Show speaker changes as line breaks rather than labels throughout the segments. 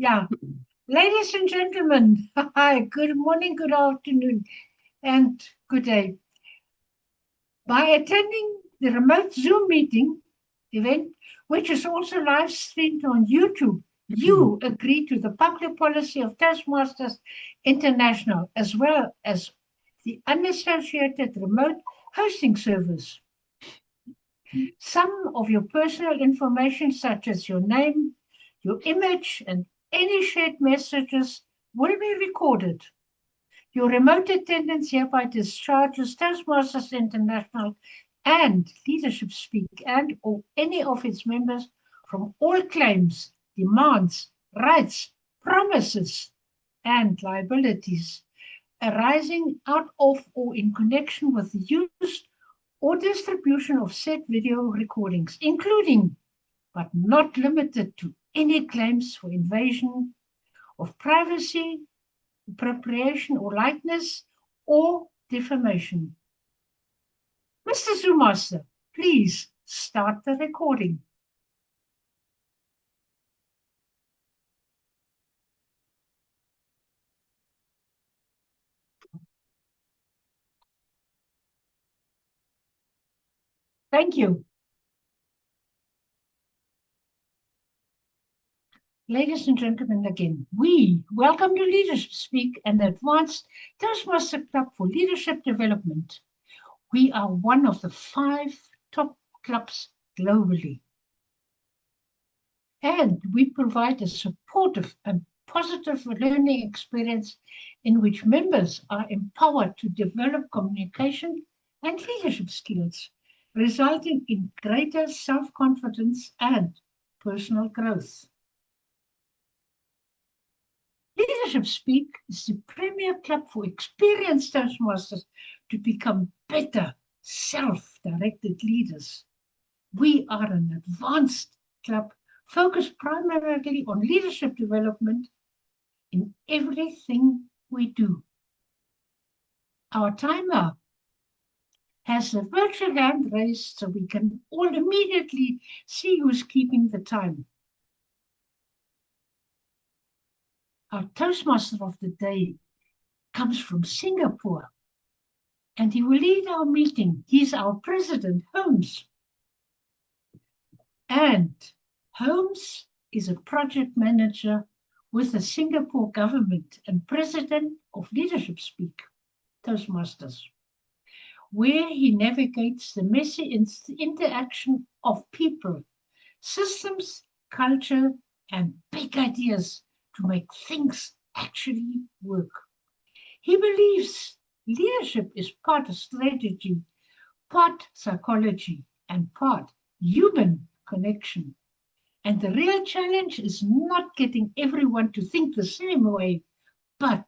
Yeah. Ladies and gentlemen, hi, good morning, good afternoon, and good day. By attending the remote Zoom meeting event, which is also live streamed on YouTube, you agree to the public policy of Toastmasters International, as well as the unassociated remote hosting service. Some of your personal information, such as your name, your image, and any shared messages, will be recorded. Your remote attendance hereby discharges Toastmasters International and Leadership Speak and or any of its members from all claims, demands, rights, promises, and liabilities arising out of or in connection with the use or distribution of said video recordings, including but not limited to any claims for invasion of privacy, appropriation or likeness, or defamation. Mr. Zoomaster, please start the recording. Thank you. Ladies and gentlemen, again, we welcome to Leadership Speak, an advanced Toastmaster Club for leadership development. We are one of the 5 top clubs globally. And we provide a supportive and positive learning experience in which members are empowered to develop communication and leadership skills, resulting in greater self-confidence and personal growth. Leadership Speak is the premier club for experienced Toastmasters to become better self-directed leaders. We are an advanced club focused primarily on leadership development in everything we do. Our timer has the virtual hand raised so we can all immediately see who's keeping the time. Our Toastmaster of the day comes from Singapore, and he will lead our meeting. He's our president, Holmes. And Holmes is a project manager with the Singapore government and president of Leadership Speak, Toastmasters, where he navigates the messy interaction of people, systems, culture, and big ideas to make things actually work. He believes leadership is part of strategy, part psychology, and part human connection. And the real challenge is not getting everyone to think the same way, but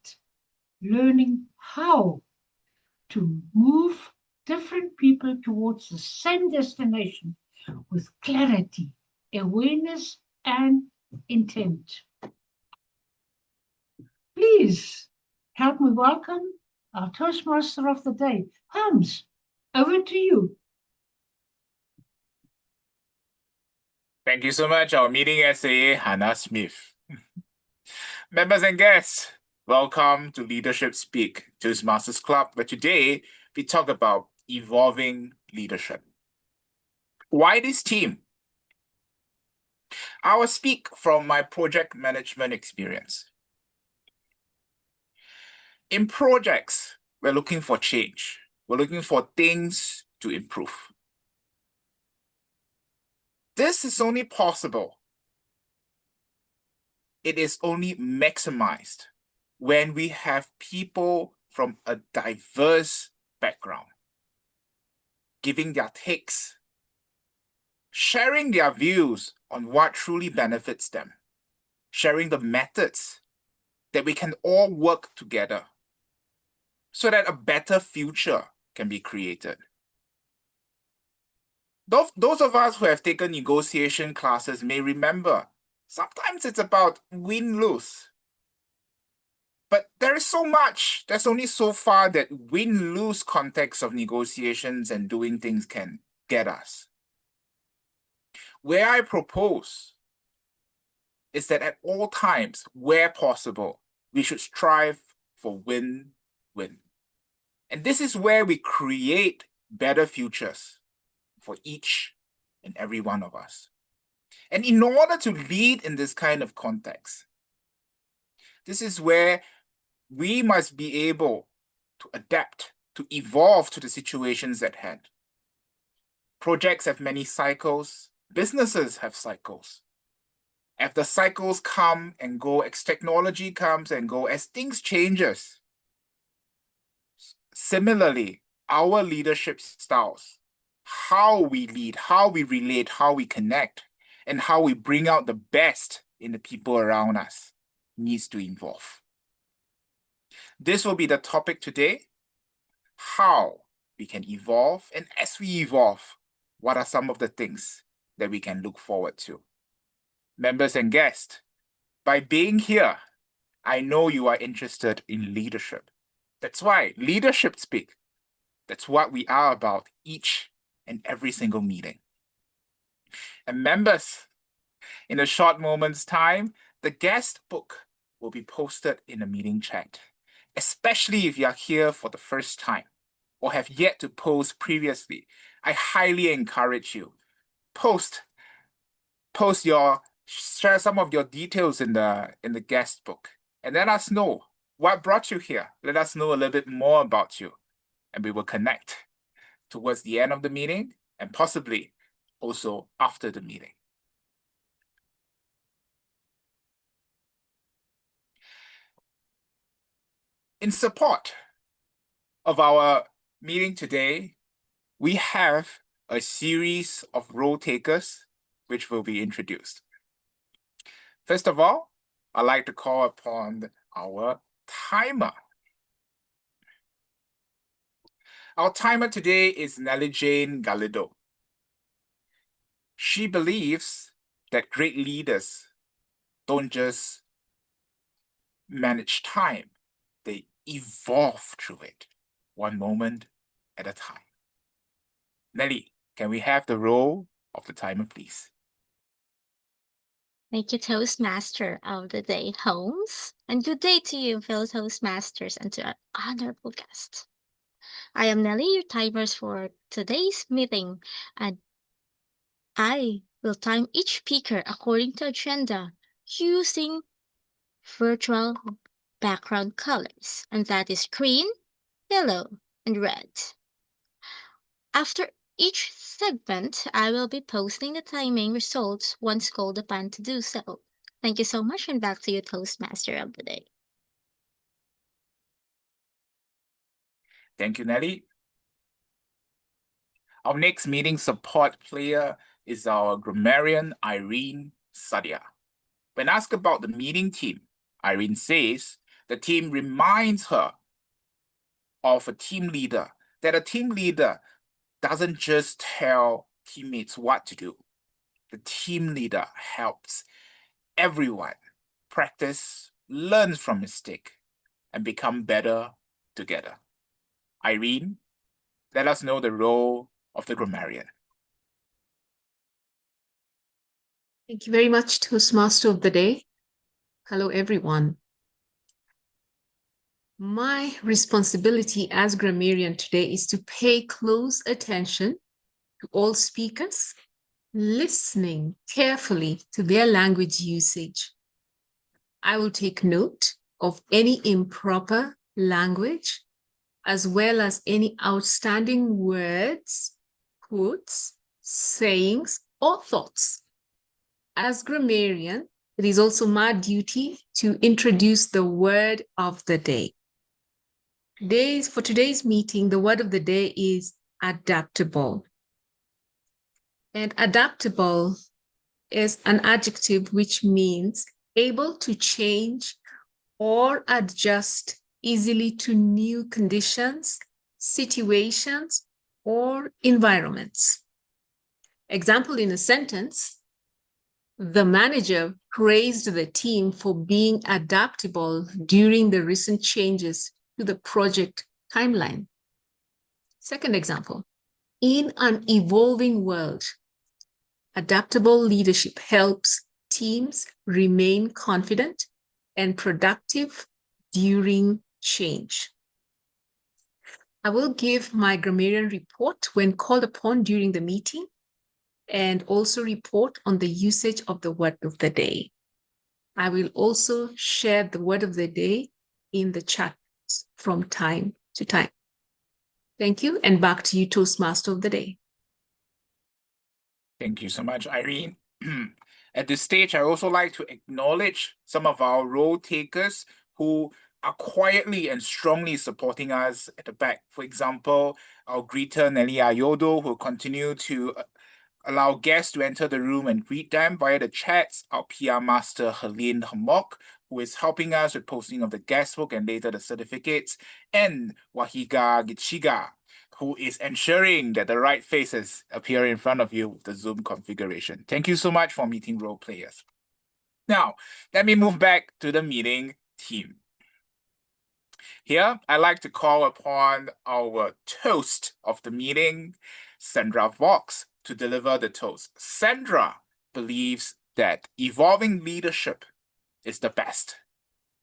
learning how to move different people towards the same destination with clarity, awareness, and intent. Please help me welcome our Toastmaster of the day, Holmes. Over to you.
Thank you so much, our meeting SA, Hannah Smith. Members and guests, welcome to Leadership Speak, Toastmasters Club, where today we talk about evolving leadership. Why this team? I will speak from my project management experience. In projects, we're looking for change. We're looking for things to improve. This is only possible. It is only maximized when we have people from a diverse background, giving their takes, sharing their views on what truly benefits them, sharing the methods that we can all work together so that a better future can be created. Those of us who have taken negotiation classes may remember, sometimes it's about win-lose. But there is so much, there's only so far that win-lose context of negotiations and doing things can get us. Where I propose is that at all times, where possible, we should strive for win-win. And this is where we create better futures for each and every one of us. And in order to lead in this kind of context, this is where we must be able to adapt, to evolve to the situations at hand. Projects have many cycles, businesses have cycles. As the cycles come and go, as technology comes and go, as things changes, similarly, our leadership styles, how we lead, how we relate, how we connect, and how we bring out the best in the people around us needs to evolve. This will be the topic today, how we can evolve, and as we evolve, what are some of the things that we can look forward to? Members and guests, by being here, I know you are interested in leadership. That's why Leadership Speak. That's what we are about each and every single meeting. And members, in a short moment's time, the guest book will be posted in the meeting chat, especially if you are here for the first time or have yet to post previously. I highly encourage you, share some of your details in the guest book, and let us know what brought you here. Let us know a little bit more about you, and we will connect towards the end of the meeting and possibly also after the meeting. In support of our meeting today, we have a series of role takers which will be introduced. First of all, I'd like to call upon our timer. Our timer today is Nelly Galido. She believes that great leaders don't just manage time, they evolve through it, one moment at a time. Nelly, can we have the role of the timer, please?
Thank you, Toastmaster of the Day, Holmes. And good day to you, fellow Toastmasters, and to our honorable guest. I am Nelly, your timers for today's meeting, and I will time each speaker according to agenda using virtual background colors, and that is green, yellow, and red. After each segment, I will be posting the timing results once called upon to do so. Thank you so much, and back to you, Toastmaster of the Day.
Thank you, Nelly. Our next meeting support player is our grammarian, Irene Sadia. When asked about the meeting team, Irene says the team reminds her of a team leader, that a team leader doesn't just tell teammates what to do. The team leader helps everyone practice, learn from mistake, and become better together. Irene, let us know the role of the grammarian.
Thank you very much, Toastmaster of the Day. Hello, everyone. My responsibility as grammarian today is to pay close attention to all speakers, listening carefully to their language usage. I will take note of any improper language, as well as any outstanding words, quotes, sayings, or thoughts. As grammarian, it is also my duty to introduce the word of the day. For today's meeting, the word of the day is adaptable. And adaptable is an adjective which means able to change or adjust easily to new conditions, situations, or environments. Example in a sentence: the manager praised the team for being adaptable during the recent changes to the project timeline. Second example: in an evolving world, adaptable leadership helps teams remain confident and productive during change. I will give my grammarian report when called upon during the meeting and also report on the usage of the word of the day. I will also share the word of the day in the chat from time to time. Thank you, and back to you, Toastmaster of the Day.
Thank you so much, Irene. At this stage, I also like to acknowledge some of our role takers who are quietly and strongly supporting us at the back. For example, our greeter, Nelly Ayodo, who continue to allow guests to enter the room and greet them via the chats. Our PR master, Hmok, who is helping us with posting of the guest book and later the certificates, and Wahiga Gichiga, who is ensuring that the right faces appear in front of you with the Zoom configuration. Thank you so much for meeting role players. Now, let me move back to the meeting team. Here, I'd like to call upon our toast of the meeting, Sandra Valks, to deliver the toast. Sandra believes that evolving leadership is the best.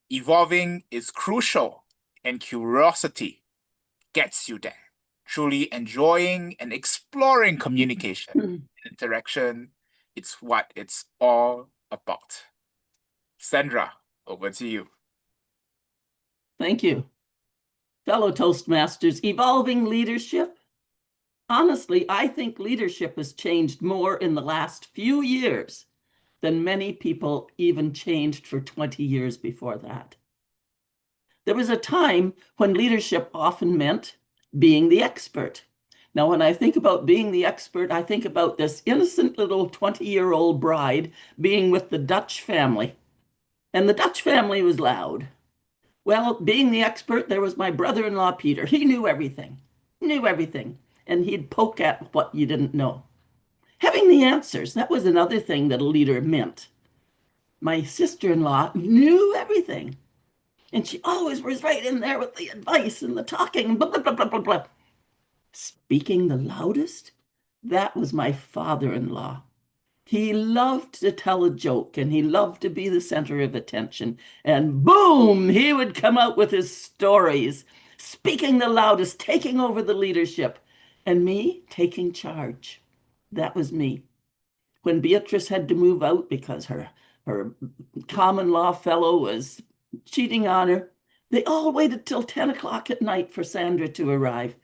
Evolving is crucial, and curiosity gets you there. Truly enjoying and exploring communication and interaction, it's what it's all about. Sandra, over to you.
Thank you. Fellow Toastmasters, evolving leadership. Honestly, I think leadership has changed more in the last few years than many people even changed for 20 years before that. There was a time when leadership often meant being the expert. Now, when I think about being the expert, I think about this innocent little 20-year-old bride being with the Dutch family. And the Dutch family was loud. Well, being the expert, there was my brother-in-law, Peter. He knew everything, and he'd poke at what you didn't know. Having the answers, that was another thing that a leader meant. My sister-in-law knew everything, and she always was right in there with the advice and the talking, blah, blah, blah, blah, blah, blah. Speaking the loudest, that was my father-in-law. He loved to tell a joke, and he loved to be the center of attention. And boom, he would come out with his stories, speaking the loudest, taking over the leadership, and me taking charge. That was me. When Beatrice had to move out because her common law fellow was cheating on her, they all waited till 10 o'clock at night for Sandra to arrive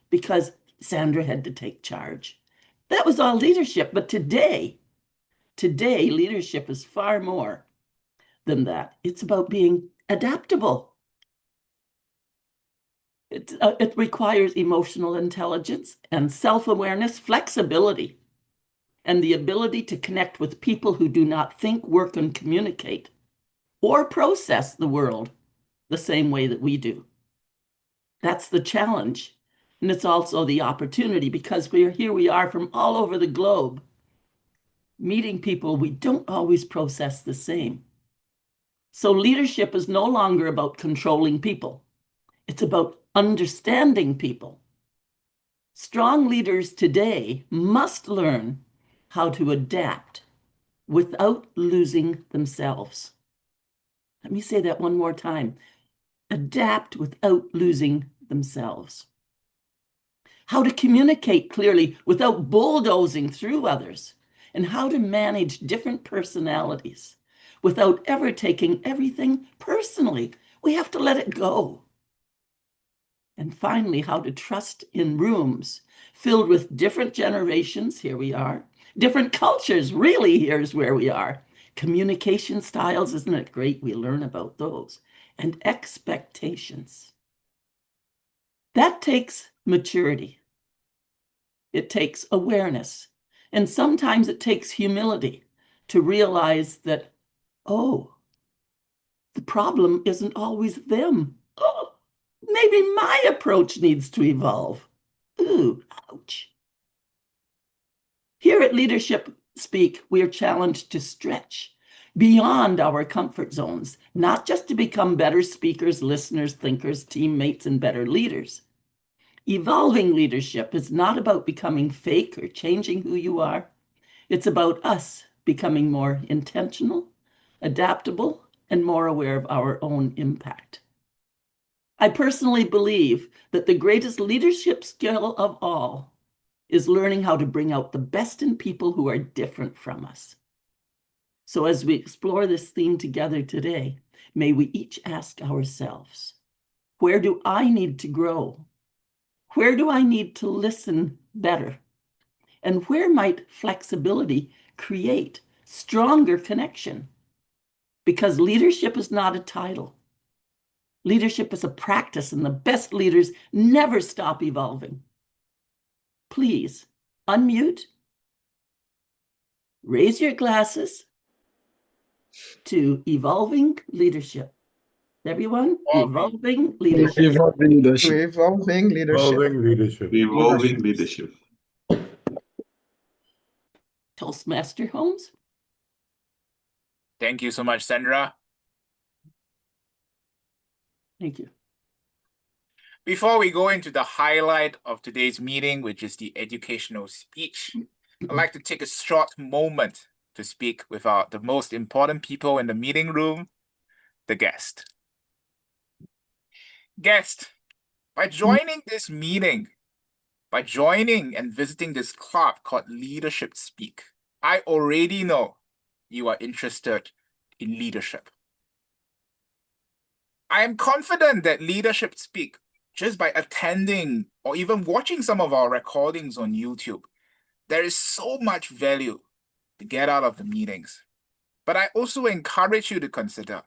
because Sandra had to take charge. That was all leadership. But today, leadership is far more than that. It's about being adaptable. It requires emotional intelligence and self-awareness, flexibility, and the ability to connect with people who do not think, work, and communicate or process the world the same way that we do. That's the challenge. And it's also the opportunity because we are from all over the globe, meeting people we don't always process the same. So leadership is no longer about controlling people. It's about understanding people. Strong leaders today must learn how to adapt without losing themselves. Let me say that one more time. Adapt without losing themselves. How to communicate clearly without bulldozing through others, and how to manage different personalities without ever taking everything personally. We have to let it go. And finally, how to trust in rooms filled with different generations, here we are, different cultures, really, here's where we are. Communication styles, isn't it great? We learn about those. And expectations. That takes maturity. It takes awareness. And sometimes it takes humility to realize that, oh, the problem isn't always them. Oh, maybe my approach needs to evolve. Ooh, ouch. Here at Leadership Speak, we are challenged to stretch beyond our comfort zones, not just to become better speakers, listeners, thinkers, teammates, and better leaders. Evolving leadership is not about becoming fake or changing who you are. It's about us becoming more intentional, adaptable, and more aware of our own impact. I personally believe that the greatest leadership skill of all is learning how to bring out the best in people who are different from us. So as we explore this theme together today, may we each ask ourselves, where do I need to grow? Where do I need to listen better? And where might flexibility create stronger connection? Because leadership is not a title. Leadership is a practice, and the best leaders never stop evolving. Please unmute, raise your glasses to evolving leadership. Everyone, evolving leadership.
Evolving leadership.
Evolving leadership.
Evolving leadership.
Evolving leadership.
Toastmaster Holmes.
Thank you so much, Sandra.
Thank you.
Before we go into the highlight of today's meeting, which is the educational speech, I'd like to take a short moment to speak with the most important people in the meeting room, the guest. Guest, by joining this meeting, by joining and visiting this club called Leadership Speak, I already know you are interested in leadership. I am confident that Leadership Speak, just by attending or even watching some of our recordings on YouTube, there is so much value to get out of the meetings. But I also encourage you to consider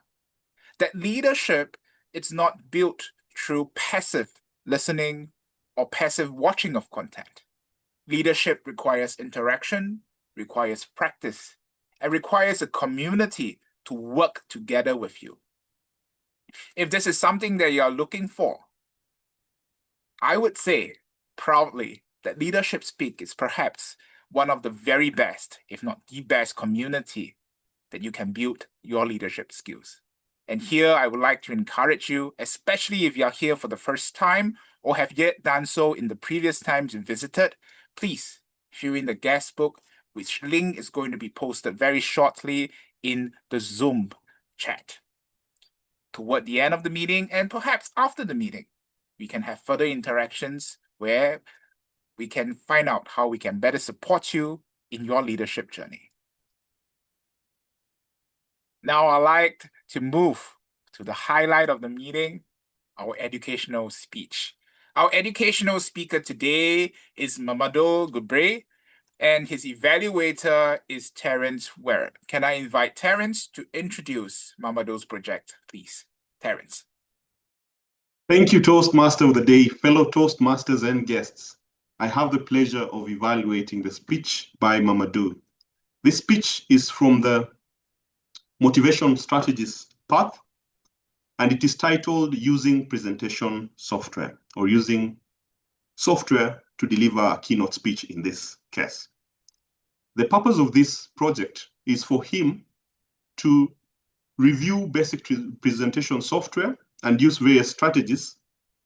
that leadership is not built through passive listening or passive watching of content. Leadership requires interaction, requires practice, and requires a community to work together with you. If this is something that you are looking for, I would say proudly that Leadership Speak is perhaps one of the very best, if not the best community that you can build your leadership skills. And here I would like to encourage you, especially if you are here for the first time or have yet done so in the previous times you visited, please fill in the guest book, which link is going to be posted very shortly in the Zoom chat. Toward the end of the meeting and perhaps after the meeting, we can have further interactions where we can find out how we can better support you in your leadership journey. Now I'd like to move to the highlight of the meeting, our educational speech. Our educational speaker today is Mamadou Guebre, and his evaluator is Terrence. Can I invite Terrence to introduce Mamadou's project, please? Terrence.
Thank you, Toastmaster of the Day, fellow Toastmasters and guests. I have the pleasure of evaluating the speech by Mamadou. This speech is from the Motivation Strategies path, and it is titled Using Presentation Software, or using software to deliver a keynote speech in this case. The purpose of this project is for him to review basic presentation software and use various strategies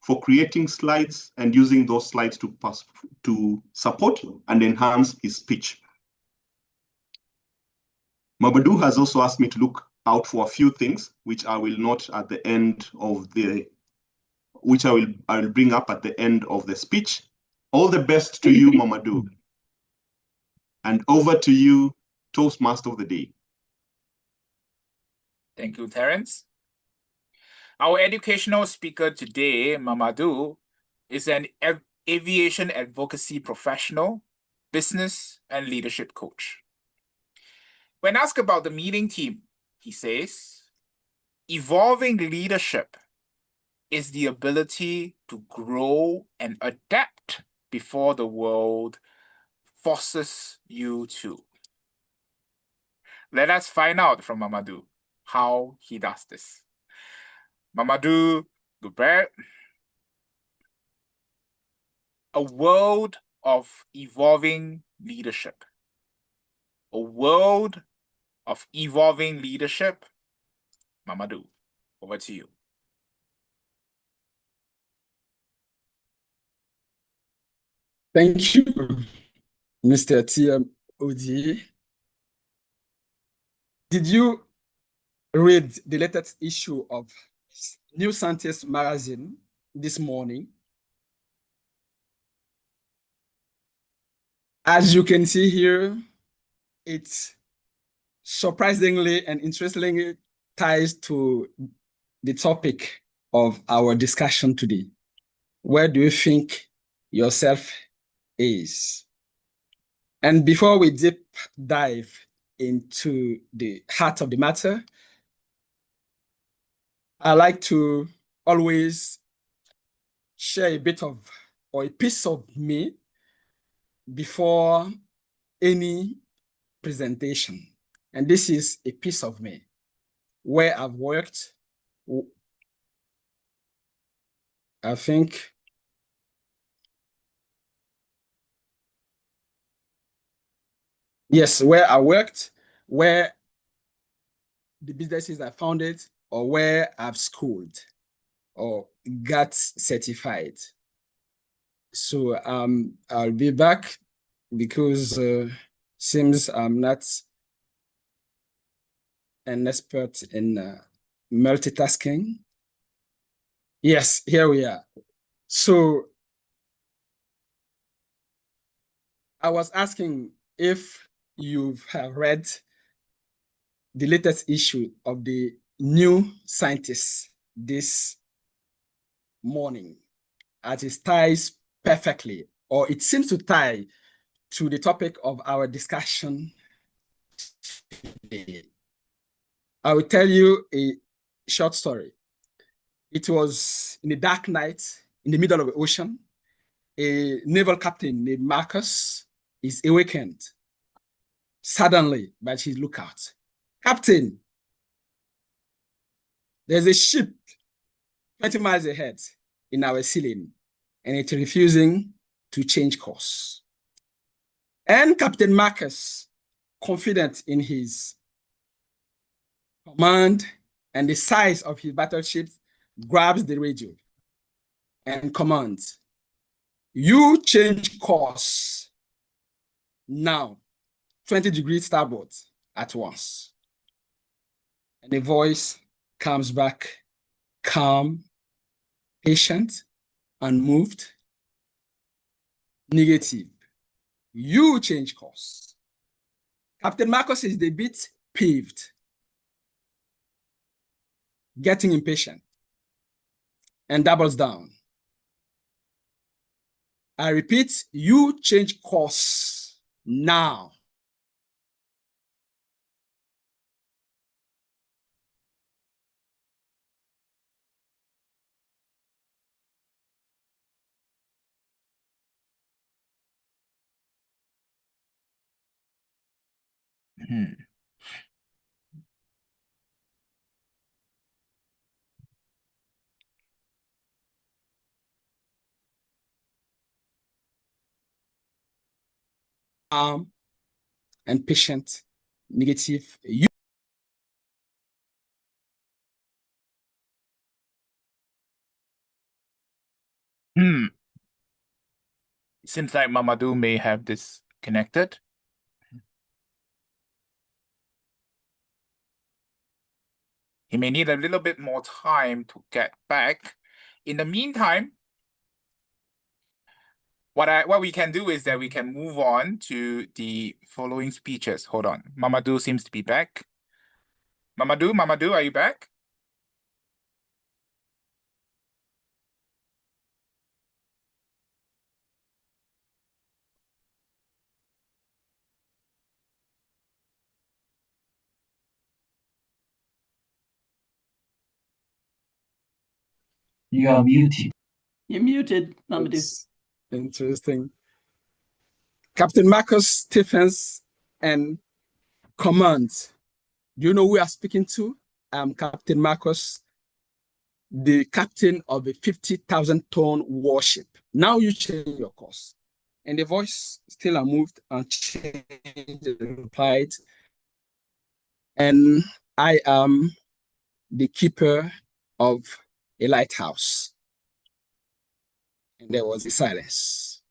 for creating slides and using those slides to support and enhance his speech. Mamadou has also asked me to look out for a few things, which I will note at the end of which I will bring up at the end of the speech. All the best to you, Mamadou. And over to you, Toastmaster of the Day.
Thank you, Terrence. Our educational speaker today, Mamadou, is an aviation advocacy professional, business, and leadership coach. When asked about the meeting theme, he says, evolving leadership is the ability to grow and adapt before the world forces you to. Let us find out from Mamadou how he does this. Mamadou Guebre, a world of evolving leadership. A world of evolving leadership. Mamadou, over to you.
Thank you, Mr. TMOD. Did you read the latest issue of New Scientist magazine this morning? As you can see here, it's surprisingly and interestingly ties to the topic of our discussion today. Where do you think yourself is? And before we deep dive into the heart of the matter, I like to always share a bit of or a piece of me before any presentation. And this is a piece of me where I've worked, I think, yes, where I worked, where the businesses I founded, or where I've schooled or got certified. So I'll be back because seems I'm not an expert in multitasking. Yes, here we are. So I was asking if you have read the latest issue of the New Scientist this morning, as it ties perfectly, or it seems to tie to the topic of our discussion today. I will tell you a short story. It was in a dark night in the middle of the ocean. A naval captain named Marcus is awakened suddenly by his lookout. Captain, there's a ship 20 miles ahead in our ceiling, and it's refusing to change course. And Captain Marcus, confident in his command and the size of his battleship, grabs the radio and commands, "You change course now, 20 degrees starboard at once." And the voice comes back, calm, patient, unmoved, negative. "You change course." Captain Marcus is a bit peeved, getting impatient, and doubles down. I repeat, "You change course now." And patient, negative. You
It seems like Mamadou may have disconnected. He may need a little bit more time to get back. In the meantime, what we can do is that we can move on to the following speeches. Hold on. Mamadou seems to be back. Mamadou, are you back?
You are muted.
You're muted, Mamadou.
It's interesting. Captain Marcus Stephens and commands. Do you know who we are speaking to? I'm Captain Marcus, the captain of a 50,000-ton warship. Now you change your course. And the voice still unmoved, unchanged, replied, "And I am the keeper of a lighthouse." And there was a silence.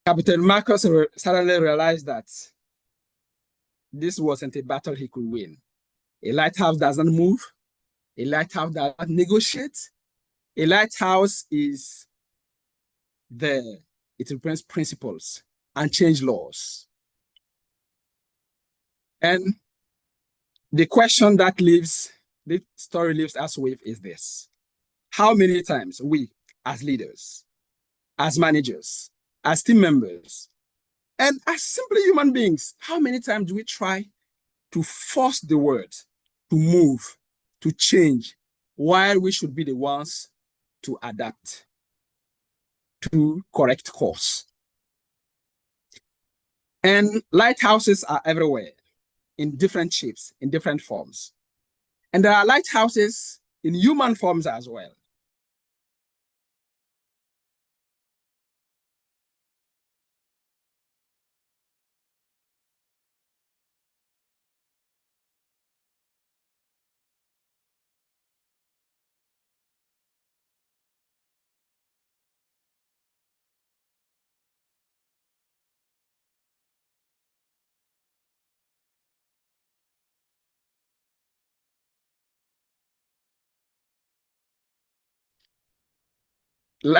Captain Marcus suddenly realized that this wasn't a battle he could win. A lighthouse doesn't move. A lighthouse doesn't negotiate. A lighthouse is there. It represents principles and change laws. And the question that the story leaves us with is this. How many times we, as leaders, as managers, as team members, and as simply human beings, how many times do we try to force the world to move, to change, while we should be the ones to adapt, to correct course? And lighthouses are everywhere, in different shapes, in different forms. And there are lighthouses in human forms as well.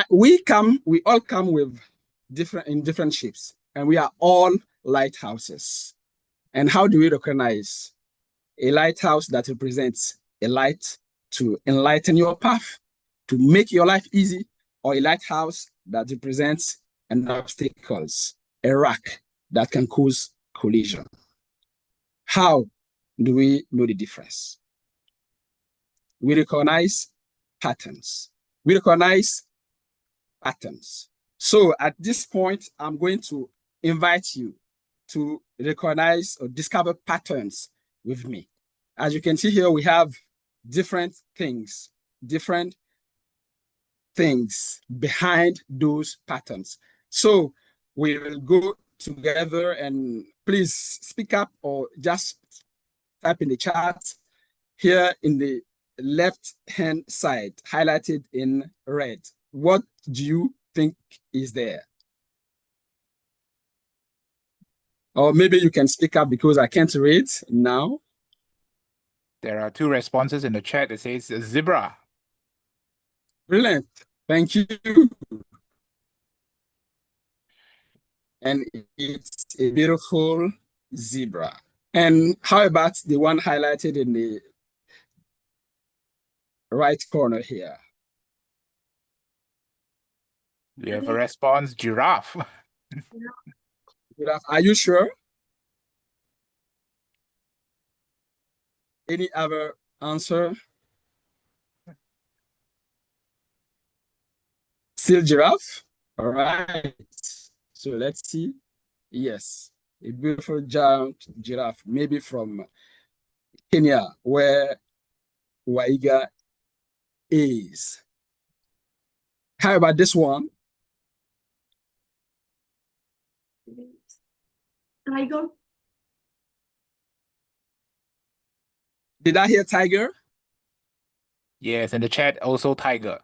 We all come with different shapes, and we are all lighthouses. And how do we recognize a lighthouse that represents a light to enlighten your path, to make your life easy, or a lighthouse that represents an obstacles, a rock that can cause collision? How do we know the difference? We recognize patterns. We recognize patterns. So at this point, I'm going to invite you to recognize or discover patterns with me. As you can see here, we have different things behind those patterns. So we will go together, and please speak up or just type in the chat here in the left-hand side, highlighted in red. What do you think is there? Or maybe you can speak up because I can't read now.
There are 2 responses in the chat that says zebra.
Brilliant. Thank you. And it's a beautiful zebra. And how about the one highlighted in the right corner here?
We have a response, giraffe.
Giraffe. Are you sure? Any other answer? Still giraffe? All right. So let's see. Yes, a beautiful giant giraffe, maybe from Kenya, where Waiga is. How about this one?
Tiger.
Did I hear tiger?
Yes, in the chat also tiger.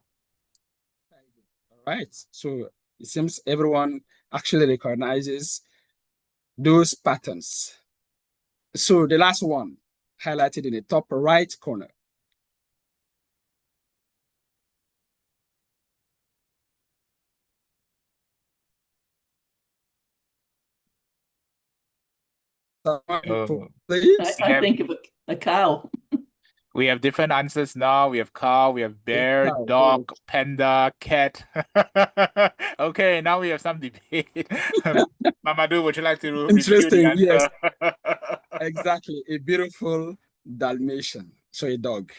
All right. So it seems everyone actually recognizes those patterns. So the last one, highlighted in the top right corner. Please.
I think of a cow.
We have different answers now. We have cow, we have bear, dog, panda, cat. Okay, now we have some debate. Mamadou, would you like to review the answer?
Yes. Exactly. A beautiful Dalmatian. So a dog.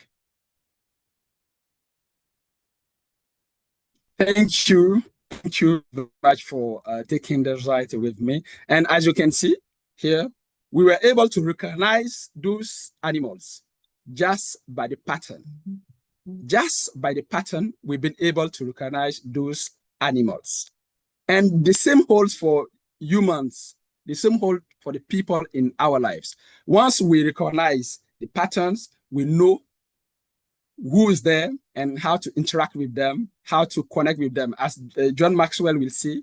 Thank you. Thank you very much for taking this right with me. And as you can see here, we were able to recognize those animals just by the pattern. Just by the pattern, we've been able to recognize those animals. And the same holds for humans. The same holds for the people in our lives. Once we recognize the patterns, we know who is there and how to interact with them, how to connect with them. As John Maxwell will say,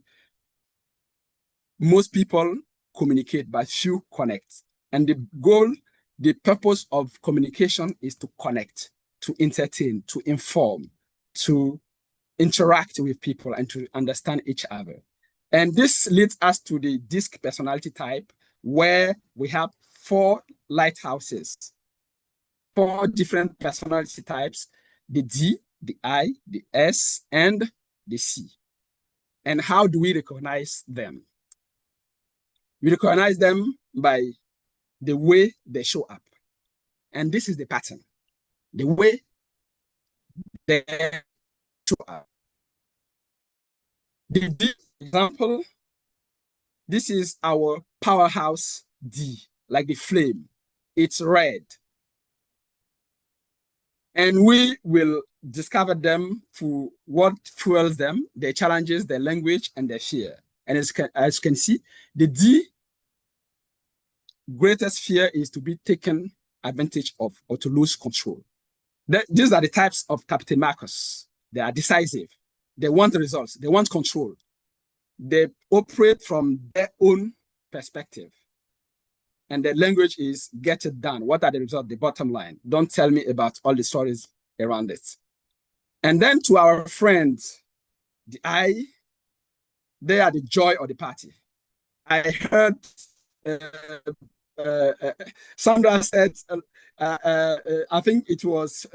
most people communicate, but few connect. And the goal, the purpose of communication is to connect, to entertain, to inform, to interact with people and to understand each other. And this leads us to the DISC personality type, where we have 4 lighthouses, 4 different personality types: the D, the I, the S, and the C. And how do we recognize them? We recognize them by the way they show up. And this is the pattern. The way they show up. The D example, this is our powerhouse D, like the flame. It's red. And we will discover them through what fuels them, their challenges, their language, and their fear. And as you can see, the D greatest fear is to be taken advantage of or to lose control. These are the types of Captain Marcus. They are decisive. They want results. They want control. They operate from their own perspective. And their language is get it done. What are the results? The bottom line. Don't tell me about all the stories around it. And then to our friends, the I, they are the joy of the party. I heard Sandra said, I think it was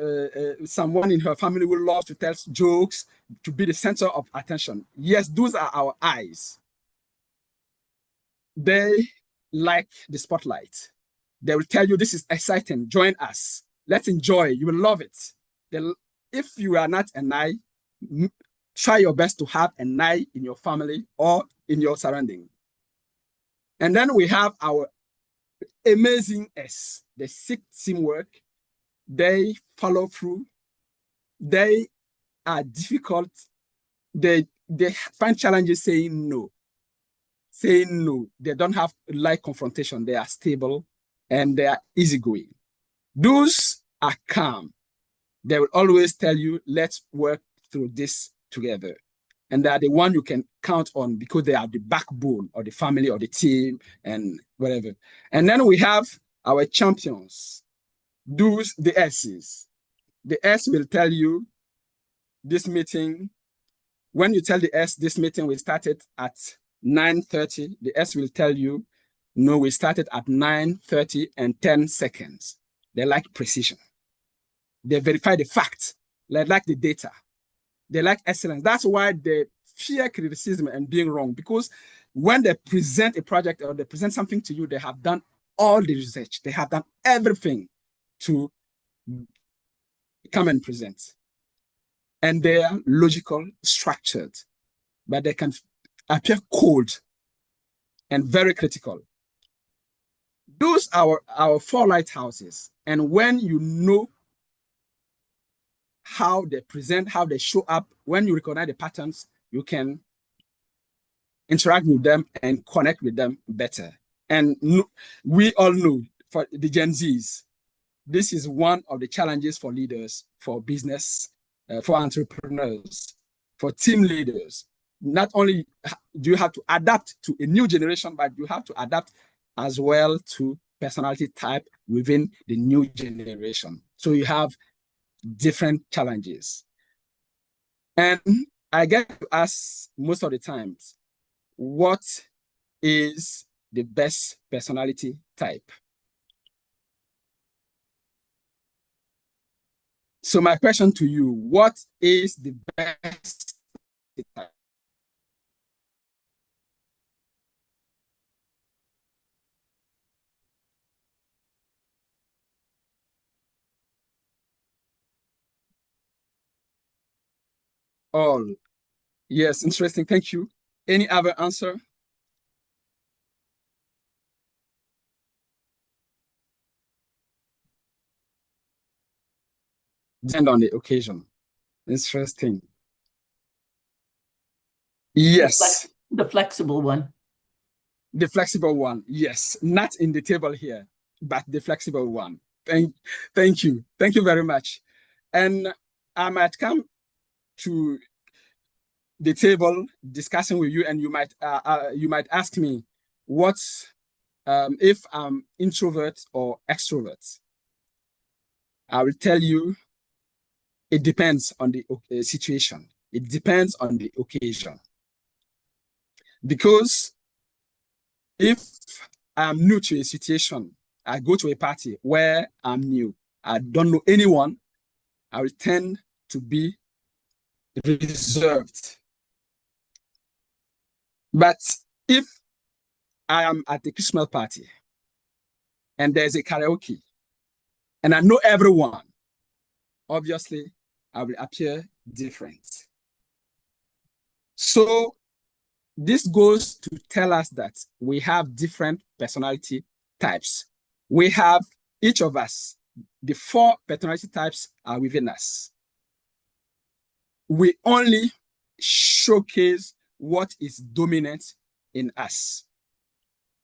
someone in her family who loves to tell jokes, to be the center of attention. Yes, those are our eyes. They like the spotlight. They will tell you this is exciting, join us, let's enjoy, you will love it. If you are not an eye, try your best to have an eye in your family or in your surrounding. And then we have our amazing S, the seek teamwork. They follow through. They are difficult. They find challenges saying no. Saying no. They don't have light confrontation. They are stable and they are easygoing. Those are calm. They will always tell you, let's work through this together. And they are the one you can count on because they are the backbone of the family or the team and whatever. And then we have our champions, those, the S's. The S will tell you this meeting, when you tell the S, this meeting we started at 9:30, the S will tell you, no, we started at 9:30 and 10 seconds. They like precision. They verify the facts, they like the data. They like excellence. That's why they fear criticism and being wrong, because when they present a project or they present something to you, they have done all the research. They have done everything to come and present. And they are logical, structured, but they can appear cold and very critical. Those are our 4 lighthouses. And when you know how they present, how they show up, when you recognize the patterns, you can interact with them and connect with them better. And we all know, for the Gen Zs, this is one of the challenges for leaders, for business, for entrepreneurs, for team leaders. Not only do you have to adapt to a new generation, but you have to adapt as well to personality type within the new generation. So you have different challenges. And I get to ask most of the times, what is the best personality type? So my question to you, what is the best type? All. Yes, interesting. Thank you. Any other answer? Depend on the occasion. Interesting. Yes.
The flexible one.
The flexible one. Yes. Not in the table here, but the flexible one. Thank you. Thank you very much. And I might come to the table discussing with you, and you might ask me, what if I'm introvert or extrovert. I will tell you it depends on the situation. It depends on the occasion. Because if I'm new to a situation, I go to a party where I'm new, I don't know anyone, I will tend to be reserved. But if I am at a Christmas party and there's a karaoke and I know everyone, obviously I will appear different. So this goes to tell us that we have different personality types. We have, each of us, the 4 personality types are within us. We only showcase what is dominant in us.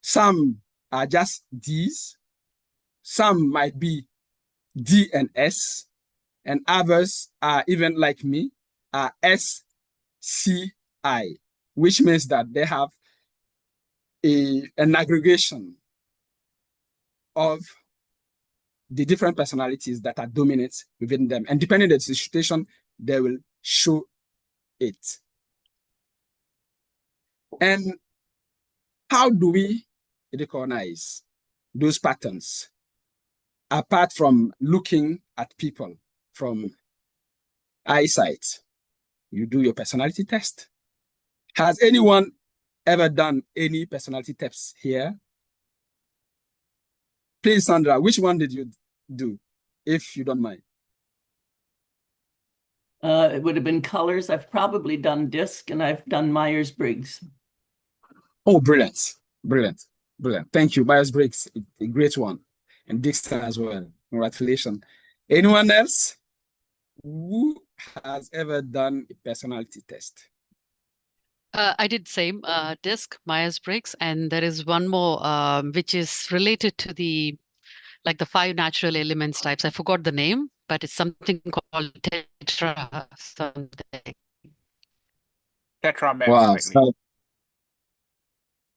Some are just Ds, some might be D and S, and others are, even like me, are S, C, I, which means that they have an aggregation of the different personalities that are dominant within them. And depending on the situation, they will show it. And how do we recognize those patterns? Apart from looking at people from eyesight, you do your personality test. Has anyone ever done any personality tests here? Please, Sandra, which one did you do, if you don't mind?
It would have been colors. I've probably done DISC and I've done Myers-Briggs.
Oh, brilliant, brilliant, brilliant. Thank you. Myers-Briggs, a great one. And Dixon as well. Congratulations. Anyone else who has ever done a personality test?
I did same DISC, Myers-Briggs, and there is one more which is related to the 5 natural elements types. I forgot the name, but it's something called tetra something.
Tetra
Wow,
slightly.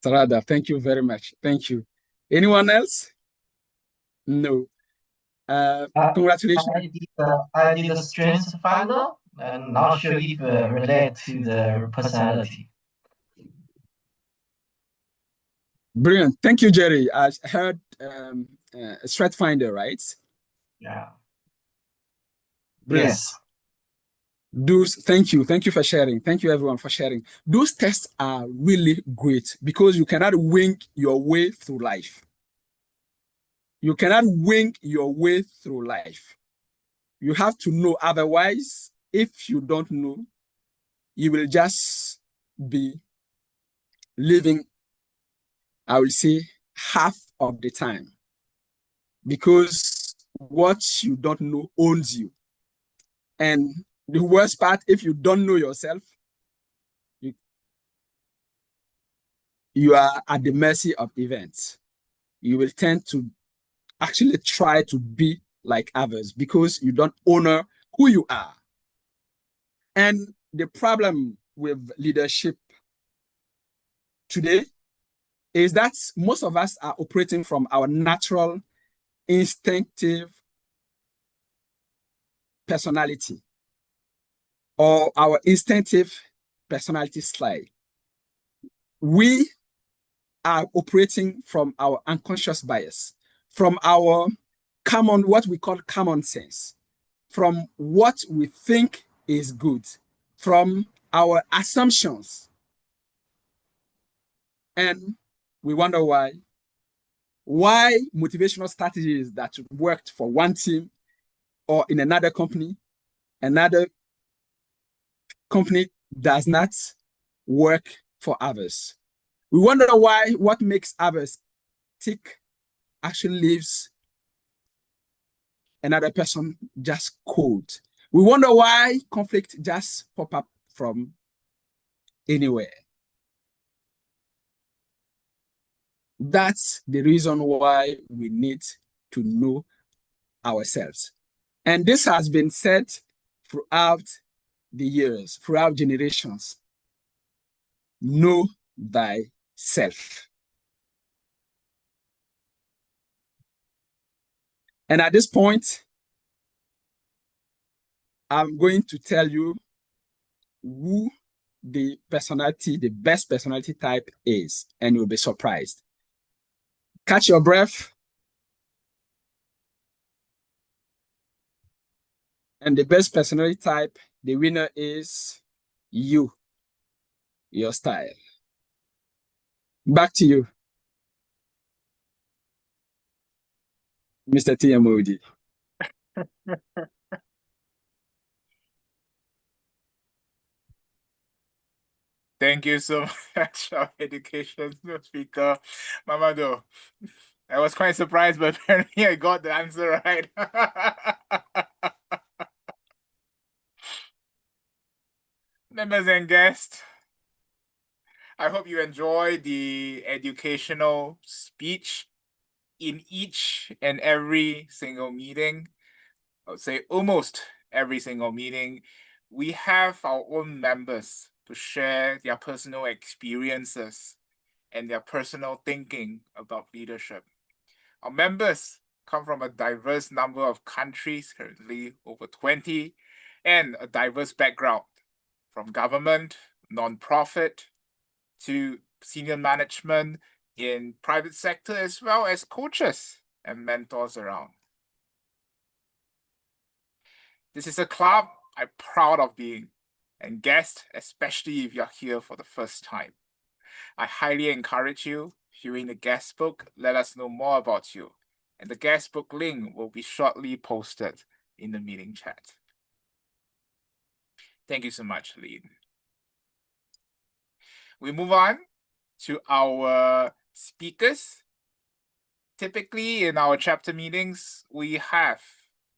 Sarada, thank you very much. Thank you. Anyone else? No. Congratulations.
I did a strength finder and not sure if relate to the personality.
Brilliant. Thank you, Jerry. I heard Strength Finder, right?
Yeah.
Brilliant.
Yes.
Thank you. Thank you for sharing. Thank you, everyone, for sharing. Those tests are really great because you cannot wing your way through life. You cannot wing your way through life. You have to know. Otherwise, if you don't know, you will just be living, I will say, half of the time. Because what you don't know owns you. And the worst part, if you don't know yourself, you are at the mercy of events. You will tend to actually try to be like others because you don't honor who you are. And the problem with leadership today is that most of us are operating from our natural, instinctive personality or our instinctive personality style. We are operating from our unconscious bias, from our what we call common sense, from what we think is good, from our assumptions. And we wonder why motivational strategies that worked for one team or in another company does not work for others. We wonder why what makes others tick actually leaves another person just cold. We wonder why conflict just pop up from anywhere. That's the reason why we need to know ourselves. And this has been said throughout the years, throughout generations. Know thyself. And at this point, I'm going to tell you who the best personality type is, and you'll be surprised. Catch your breath. And the best personality type, the winner is you, your style. Back to you, Mr. TMOD.
Thank you so much, our education speaker, Mamadou. I was quite surprised, but apparently I got the answer right. Members and guests, I hope you enjoy the educational speech in each and every single meeting. I would say almost every single meeting. We have our own members to share their personal experiences and their personal thinking about leadership. Our members come from a diverse number of countries, currently over 20, and a diverse background, from government, non-profit, to senior management in private sector, as well as coaches and mentors around. This is a club I'm proud of being, and guests, especially if you're here for the first time. I highly encourage you, viewing the guest book, let us know more about you. And the guest book link will be shortly posted in the meeting chat. Thank you so much, Lean. We move on to our speakers. Typically in our chapter meetings, we have,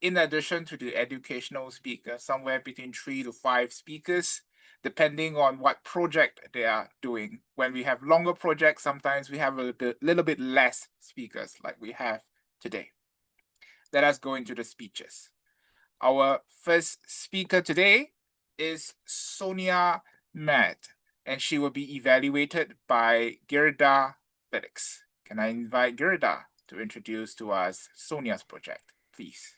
in addition to the educational speaker, somewhere between 3 to 5 speakers, depending on what project they are doing. When we have longer projects, sometimes we have a little bit less speakers like we have today. Let us go into the speeches. Our first speaker today is Sonja Med, and she will be evaluated by Ghada. Can I invite Ghada to introduce to us Sonja's project, please?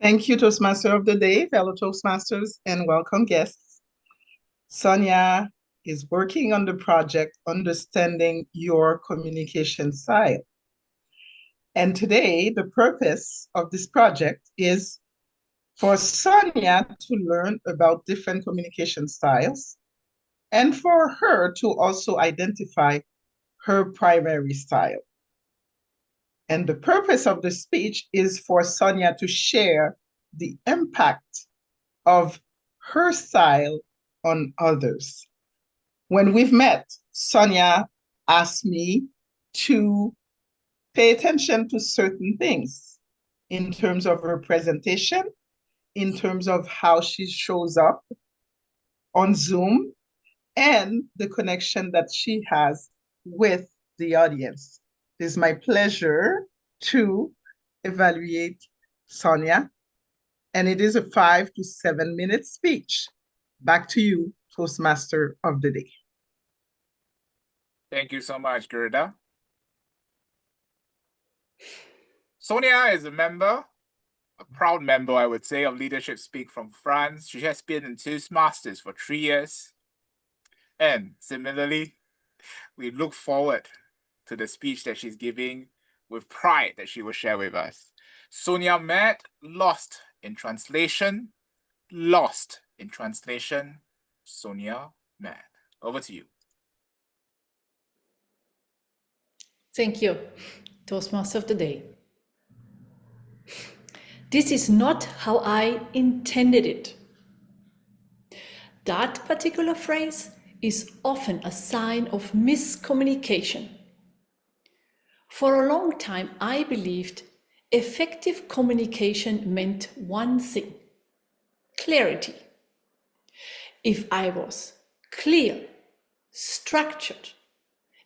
Thank you, Toastmaster of the Day, fellow Toastmasters, and welcome guests. Sonja is working on the project Understanding Your Communication Style. And today, the purpose of this project is for Sonja to learn about different communication styles and for her to also identify her primary style. And the purpose of the speech is for Sonja to share the impact of her style on others. When we've met, Sonja asked me to pay attention to certain things in terms of representation, in terms of how she shows up on Zoom, and the connection that she has with the audience. It is my pleasure to evaluate Sonja, and it is a 5 to 7 minute speech. Back to you, Toastmaster of the Day.
Thank you so much, Ghada. Sonja is a member, a proud member, I would say, of Leadership Speak from France. She has been in Toastmasters for 3 years. And similarly, we look forward to the speech that she's giving with pride that she will share with us. Sonja Med, lost in translation. Sonja Med. Over to you.
Thank you, Toastmaster of the Day. This is not how I intended it. That particular phrase is often a sign of miscommunication. For a long time, I believed effective communication meant one thing: clarity. If I was clear, structured,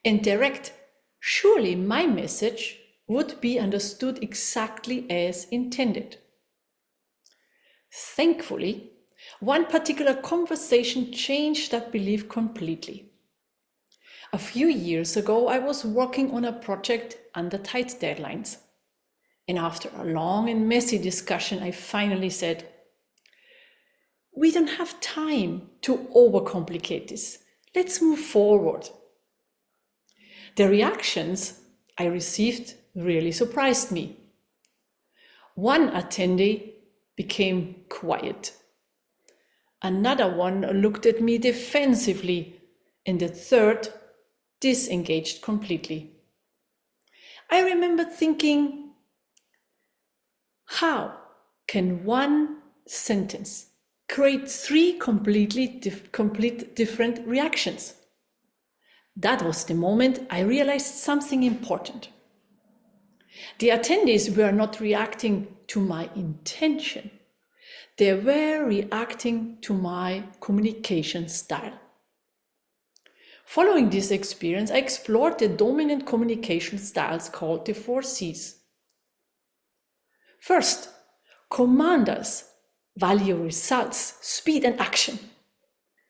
and direct, surely my message would be understood exactly as intended. Thankfully, one particular conversation changed that belief completely. A few years ago, I was working on a project under tight deadlines. And after a long and messy discussion, I finally said, we don't have time to overcomplicate this. Let's move forward. The reactions I received really surprised me. One attendee became quiet. Another one looked at me defensively, and the third disengaged completely. I remember thinking, how can one sentence create three complete different reactions? That was the moment I realized something important. The attendees were not reacting to my intention. They were reacting to my communication style. Following this experience, I explored the dominant communication styles called the 4 C's. First, commanders value results, speed, and action.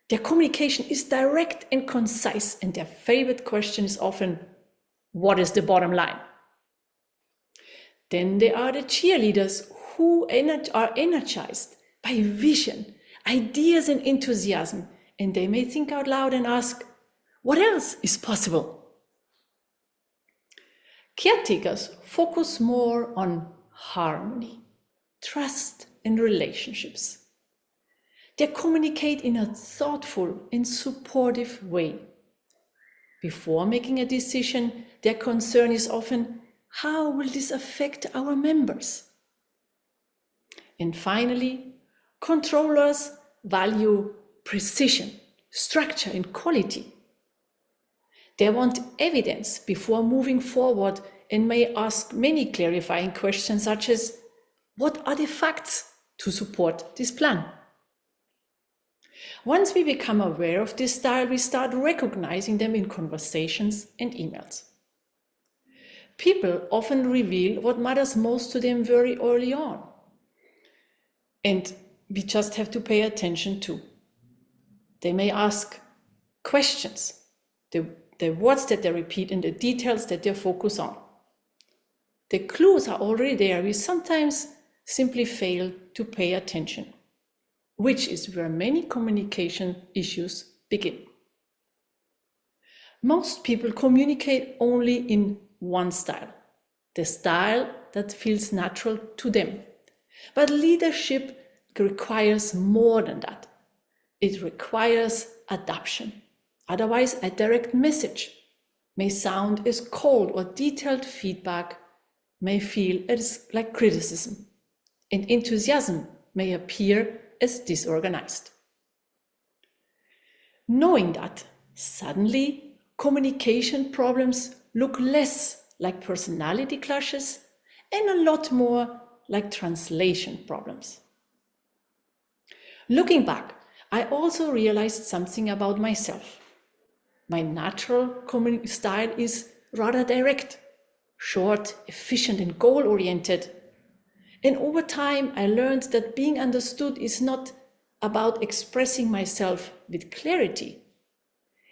Their communication is direct and concise, and their favorite question is often, what is the bottom line? Then there are the cheerleaders who are energized by vision, ideas, and enthusiasm, and they may think out loud and ask, what else is possible? Caretakers focus more on harmony, trust, and relationships. They communicate in a thoughtful and supportive way. Before making a decision, their concern is often, how will this affect our members? And finally, controllers value precision, structure, and quality. They want evidence before moving forward and may ask many clarifying questions such as, what are the facts to support this plan? Once we become aware of this style, we start recognizing them in conversations and emails. People often reveal what matters most to them very early on. And we just have to pay attention to. They may ask questions, the words that they repeat and the details that they focus on. The clues are already there. We sometimes simply fail to pay attention, which is where many communication issues begin. Most people communicate only in one style, the style that feels natural to them. But leadership requires more than that. It requires adaptation. Otherwise, a direct message may sound as cold, or detailed feedback may feel as like criticism, and enthusiasm may appear as disorganized. Knowing that, suddenly communication problems look less like personality clashes and a lot more like translation problems. Looking back, I also realized something about myself. My natural style is rather direct, short, efficient, and goal-oriented. And over time, I learned that being understood is not about expressing myself with clarity.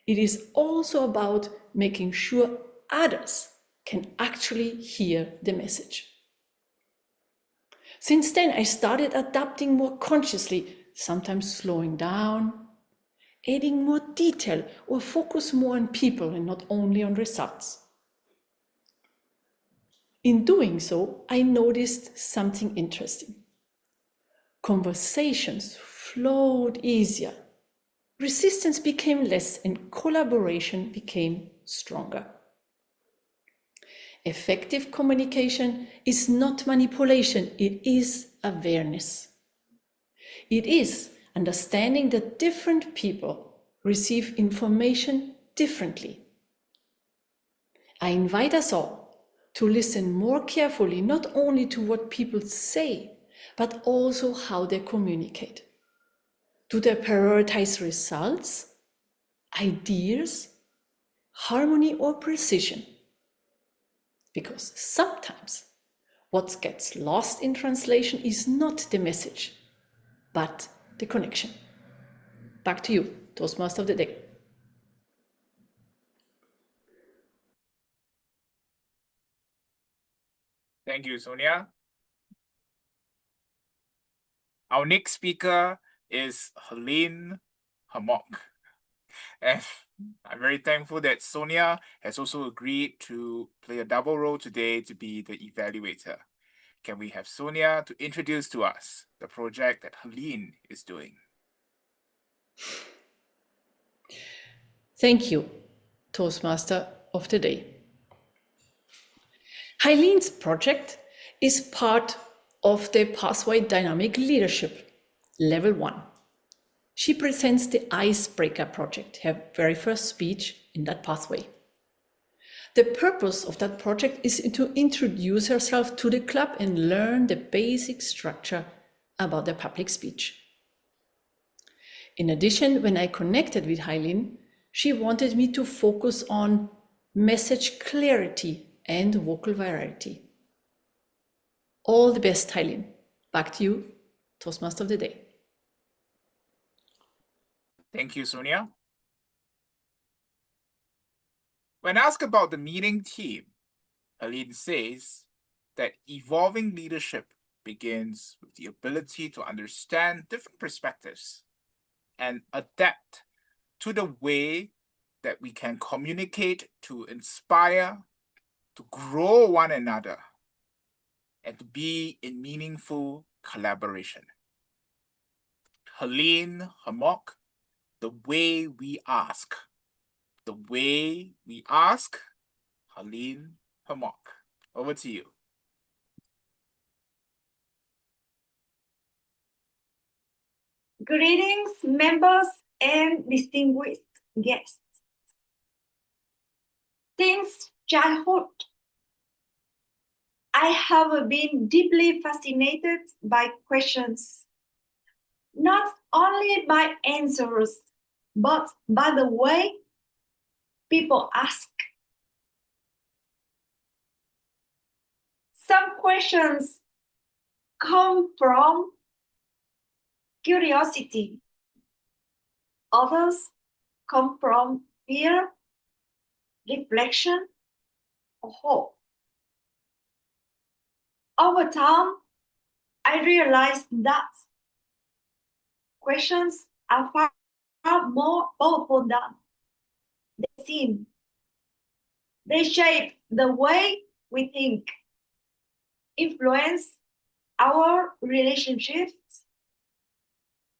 It is also about making sure others can actually hear the message. Since then, I started adapting more consciously, sometimes slowing down, adding more detail, or focus more on people and not only on results. In doing so, I noticed something interesting. Conversations flowed easier, resistance became less, and collaboration became stronger. Effective communication is not manipulation, it is awareness. It is understanding that different people receive information differently. I invite us all to listen more carefully, not only to what people say, but also how they communicate. Do they prioritize results, ideas, harmony, or precision? Because sometimes what gets lost in translation is not the message, but the connection. Back to you, Toastmaster of the Day.
Thank you, Sonja. Our next speaker is Hmok. And I'm very thankful that Sonja has also agreed to play a double role today to be the evaluator. Can we have Sonja to introduce to us the project that Helene is doing?
Thank you, Toastmaster of the Day. Helene's project is part of the Pathway Dynamic Leadership, Level 1. She presents the Icebreaker project, her very first speech in that pathway. The purpose of that project is to introduce herself to the club and learn the basic structure about the public speech. In addition, when I connected with Helene, she wanted me to focus on message clarity and vocal variety. All the best, Helene. Back to you, Toastmaster of the Day.
Thank you, Sonja. When asked about the meeting team, Helene says that evolving leadership begins with the ability to understand different perspectives and adapt to the way that we can communicate to inspire, to grow one another, and to be in meaningful collaboration. Helene Hmok, the way we ask. The way we ask, Helene Hmok. Over to you.
Greetings, members and distinguished guests. Since childhood, I have been deeply fascinated by questions, not only by answers, but by the way people ask. Some questions come from curiosity. Others come from fear, reflection, or hope. Over time, I realized that questions are far more powerful than they seem. They shape the way we think, influence our relationships,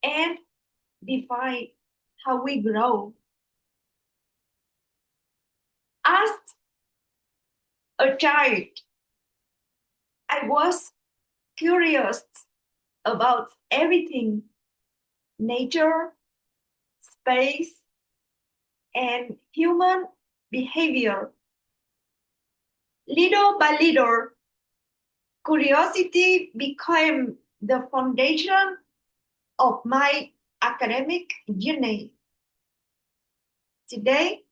and define how we grow. As a child, I was curious about everything: nature, space, and human behavior. Little by little, curiosity became the foundation of my academic journey. Today,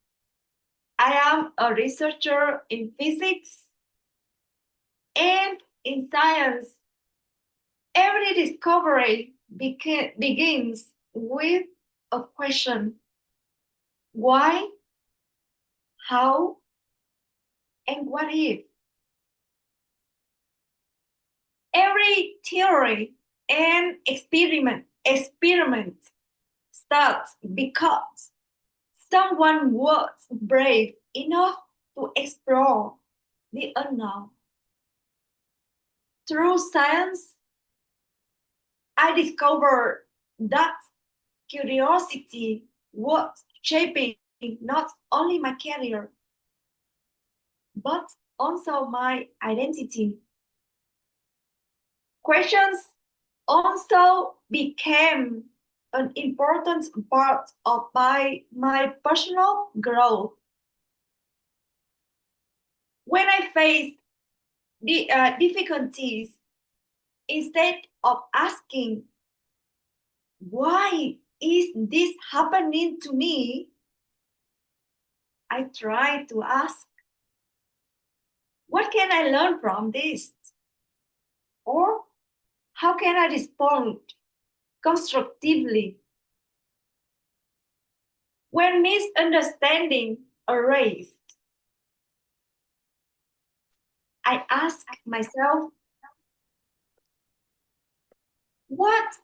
I am a researcher in physics and in science. Every discovery begins with a question: why, how, and what if? Every theory and experiment starts because someone was brave enough to explore the unknown. Through science, I discovered that curiosity was shaping not only my career, but also my identity. Questions also became an important part of my personal growth. When I faced the difficulties, instead of asking, why is this happening to me, I tried to ask, what can I learn from this? Or how can I respond constructively? When misunderstanding arise, I ask myself, what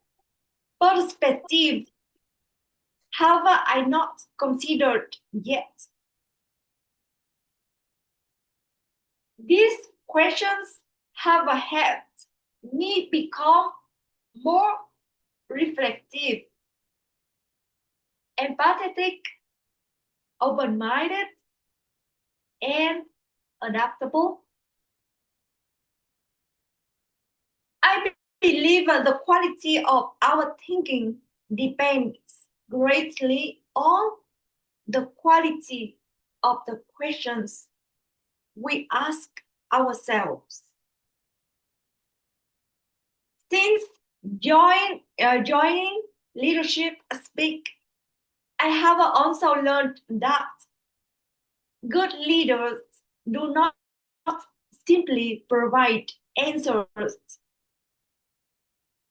perspective have I not considered yet? These questions have helped me become more reflective, empathetic, open-minded, and adaptable. I believe the quality of our thinking depends greatly on the quality of the questions we ask ourselves. Since joining Leadership Speak, I have also learned that good leaders do not simply provide answers.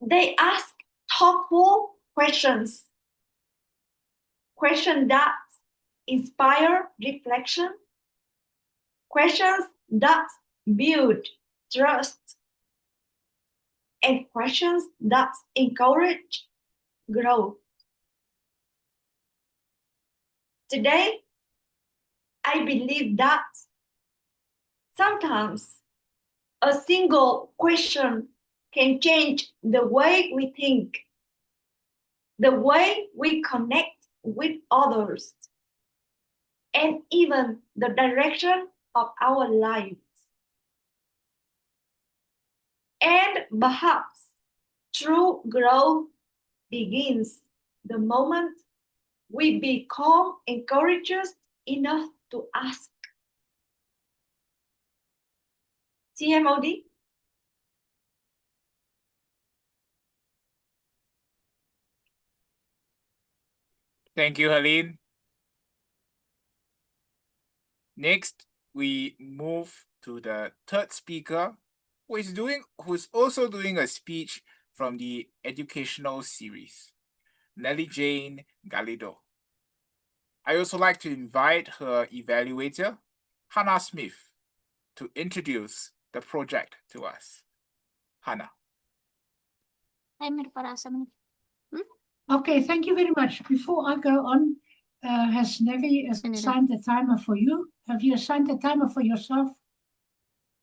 They ask thoughtful questions that inspire reflection, questions that build trust, and questions that encourage growth. Today, I believe that sometimes a single question can change the way we think, the way we connect with others, and even the direction of our lives. And perhaps true growth begins the moment we become encouraged enough to ask. TMOD?
Thank you, Helene. Next, we move to the third speaker, who's also doing a speech from the educational series, Nelly Jane Galido. I also like to invite her evaluator, Hannah Smith, to introduce the project to us. Hannah.
Okay, thank you very much. Before I go on, has Nelly assigned a timer for you? Have you assigned a timer for yourself?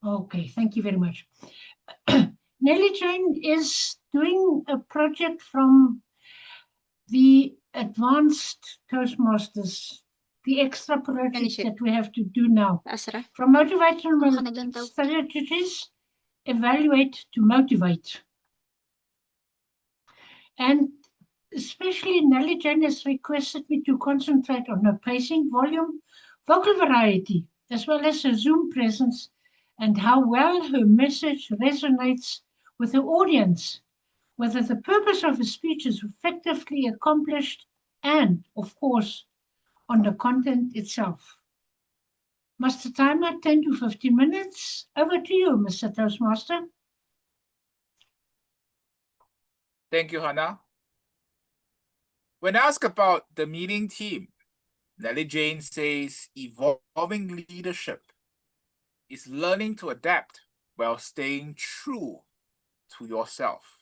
Okay, thank you very much. Nelly Jane is doing a project from the advanced Toastmasters, the extra project that we have to do now. From motivational strategies, evaluate to motivate. And especially Nelly Jane has requested me to concentrate on her pacing, volume, vocal variety, as well as her Zoom presence and how well her message resonates with the audience, whether the purpose of the speech is effectively accomplished, and, of course, on the content itself. Master timer, 10 to 15 minutes. Over to you, Mr. Toastmaster.
Thank you, Hannah. When asked about the meeting theme, Nelly Jane says evolving leadership is learning to adapt while staying true to yourself.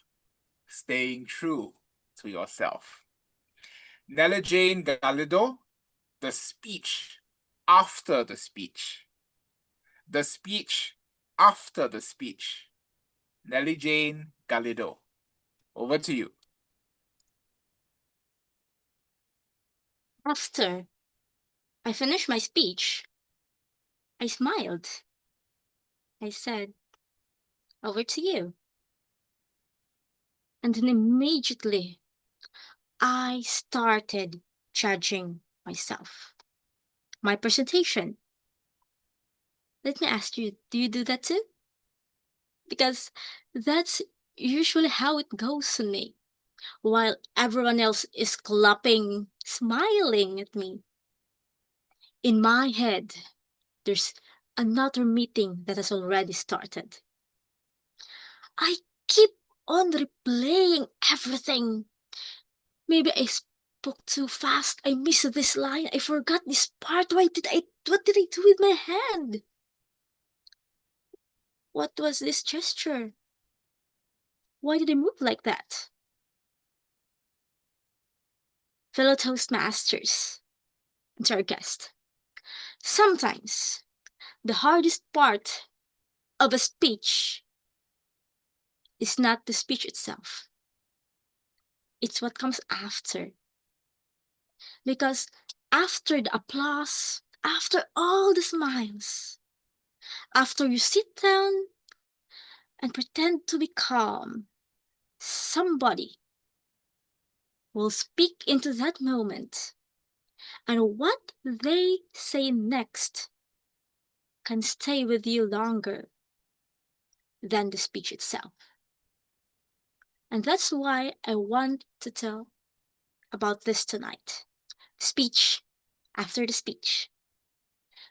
Staying true to yourself. Nelly Jane Galido, the speech after the speech. The speech after the speech. Nelly Jane Galido, over to you.
After I finished my speech, I smiled. I said, over to you. And then immediately, I started judging myself. My presentation. Let me ask you, do you do that too? Because that's usually how it goes to me. While everyone else is clapping, smiling at me. In my head, there's another meeting that has already started. I keep on replaying everything. Maybe I spoke too fast. I missed this line. I forgot this part. What did I do with my hand? What was this gesture? Why did I move like that? Fellow Toastmasters, and to our guest, sometimes the hardest part of a speech is not the speech itself. It's what comes after. Because after the applause, after all the smiles, after you sit down and pretend to be calm, somebody will speak into that moment, and what they say next can stay with you longer than the speech itself. And that's why I want to tell about this tonight. Speech after the speech.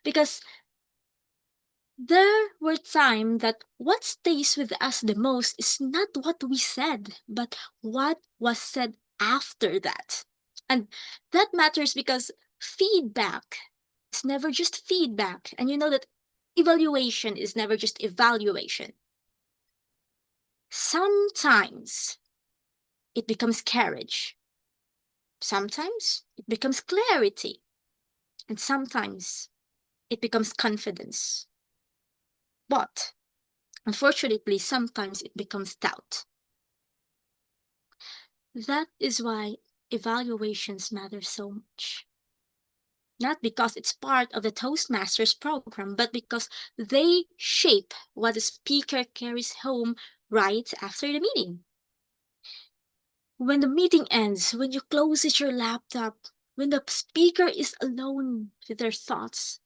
Because there were times that what stays with us the most is not what we said, but what was said after that. And that matters because feedback is never just feedback. And you know that evaluation is never just evaluation. Sometimes it becomes courage. Sometimes it becomes clarity. And sometimes it becomes confidence. But unfortunately, sometimes it becomes doubt. That is why evaluations matter so much. Not because it's part of the Toastmasters program, but because they shape what the speaker carries home right after the meeting. When the meeting ends, when you close your laptop, when the speaker is alone with their thoughts,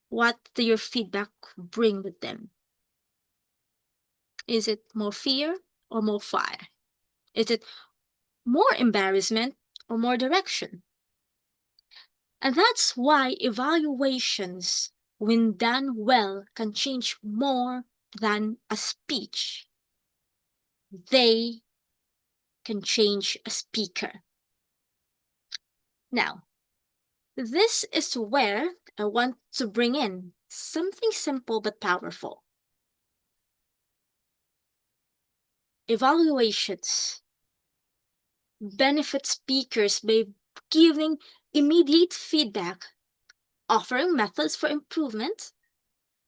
what do your feedback bring with them? Is it more fear or more fire? Is it more embarrassment or more direction? And that's why evaluations, when done well, can change more than a speech. They can change a speaker. Now, this is where I want to bring in something simple but powerful. Evaluations benefit speakers by giving immediate feedback, offering methods for improvement,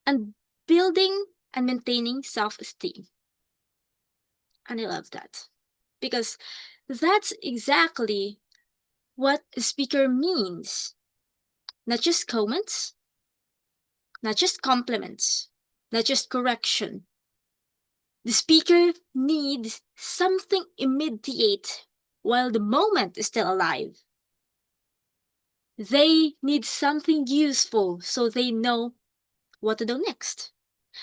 and building and maintaining self-esteem. And I love that because that's exactly what a speaker means. Not just comments, not just compliments, not just correction. The speaker needs something immediate while the moment is still alive. They need something useful so they know what to do next.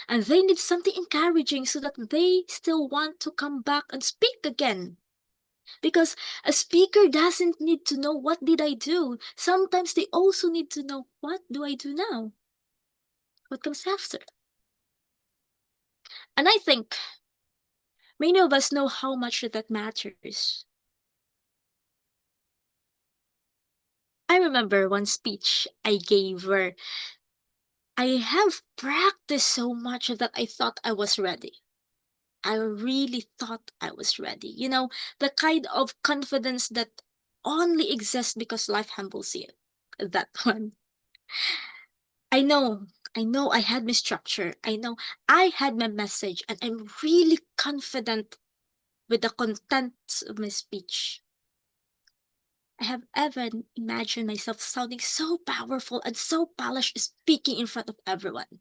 And they need something encouraging so that they still want to come back and speak again. Because a speaker doesn't need to know what did I do. Sometimes they also need to know what do I do now? What comes after? And I think many of us know how much that matters. I remember one speech I gave where I have practiced so much that I thought I was ready. I really thought I was ready. You know, the kind of confidence that only exists because life humbles you. That one. I know I had my structure. I know I had my message, and I'm really confident with the contents of my speech. I have even imagined myself sounding so powerful and so polished speaking in front of everyone.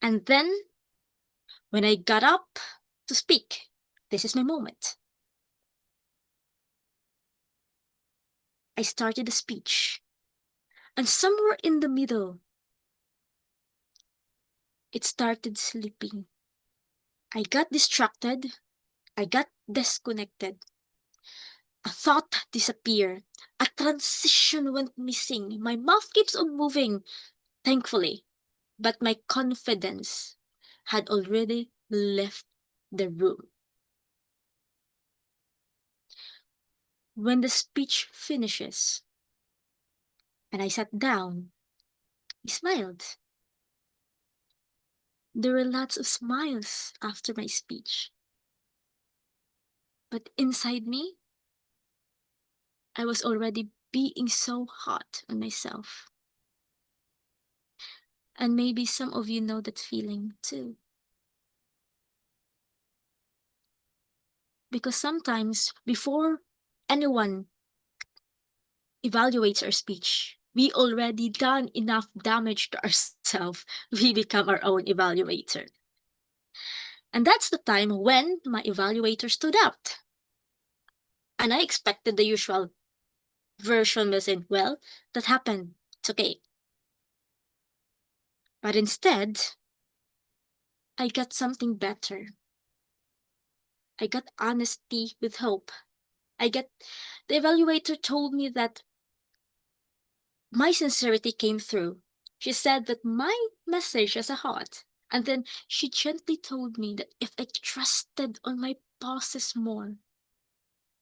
And then, when I got up to speak, this is my moment. I started the speech, and somewhere in the middle, it started slipping. I got distracted. I got disconnected. A thought disappeared. A transition went missing. My mouth keeps on moving, thankfully, but my confidence had already left the room. When the speech finishes and I sat down, I smiled. There were lots of smiles after my speech. But inside me, I was already being so hot on myself. And maybe some of you know that feeling too. Because sometimes before anyone evaluates our speech, we already done enough damage to ourselves. We become our own evaluator. And that's the time when my evaluator stood out. And I expected the usual version was said, well, that happened. It's okay. But instead, I got something better. I got honesty with hope. The evaluator told me that my sincerity came through. She said that my message has a heart. And then she gently told me that if I trusted on my process more,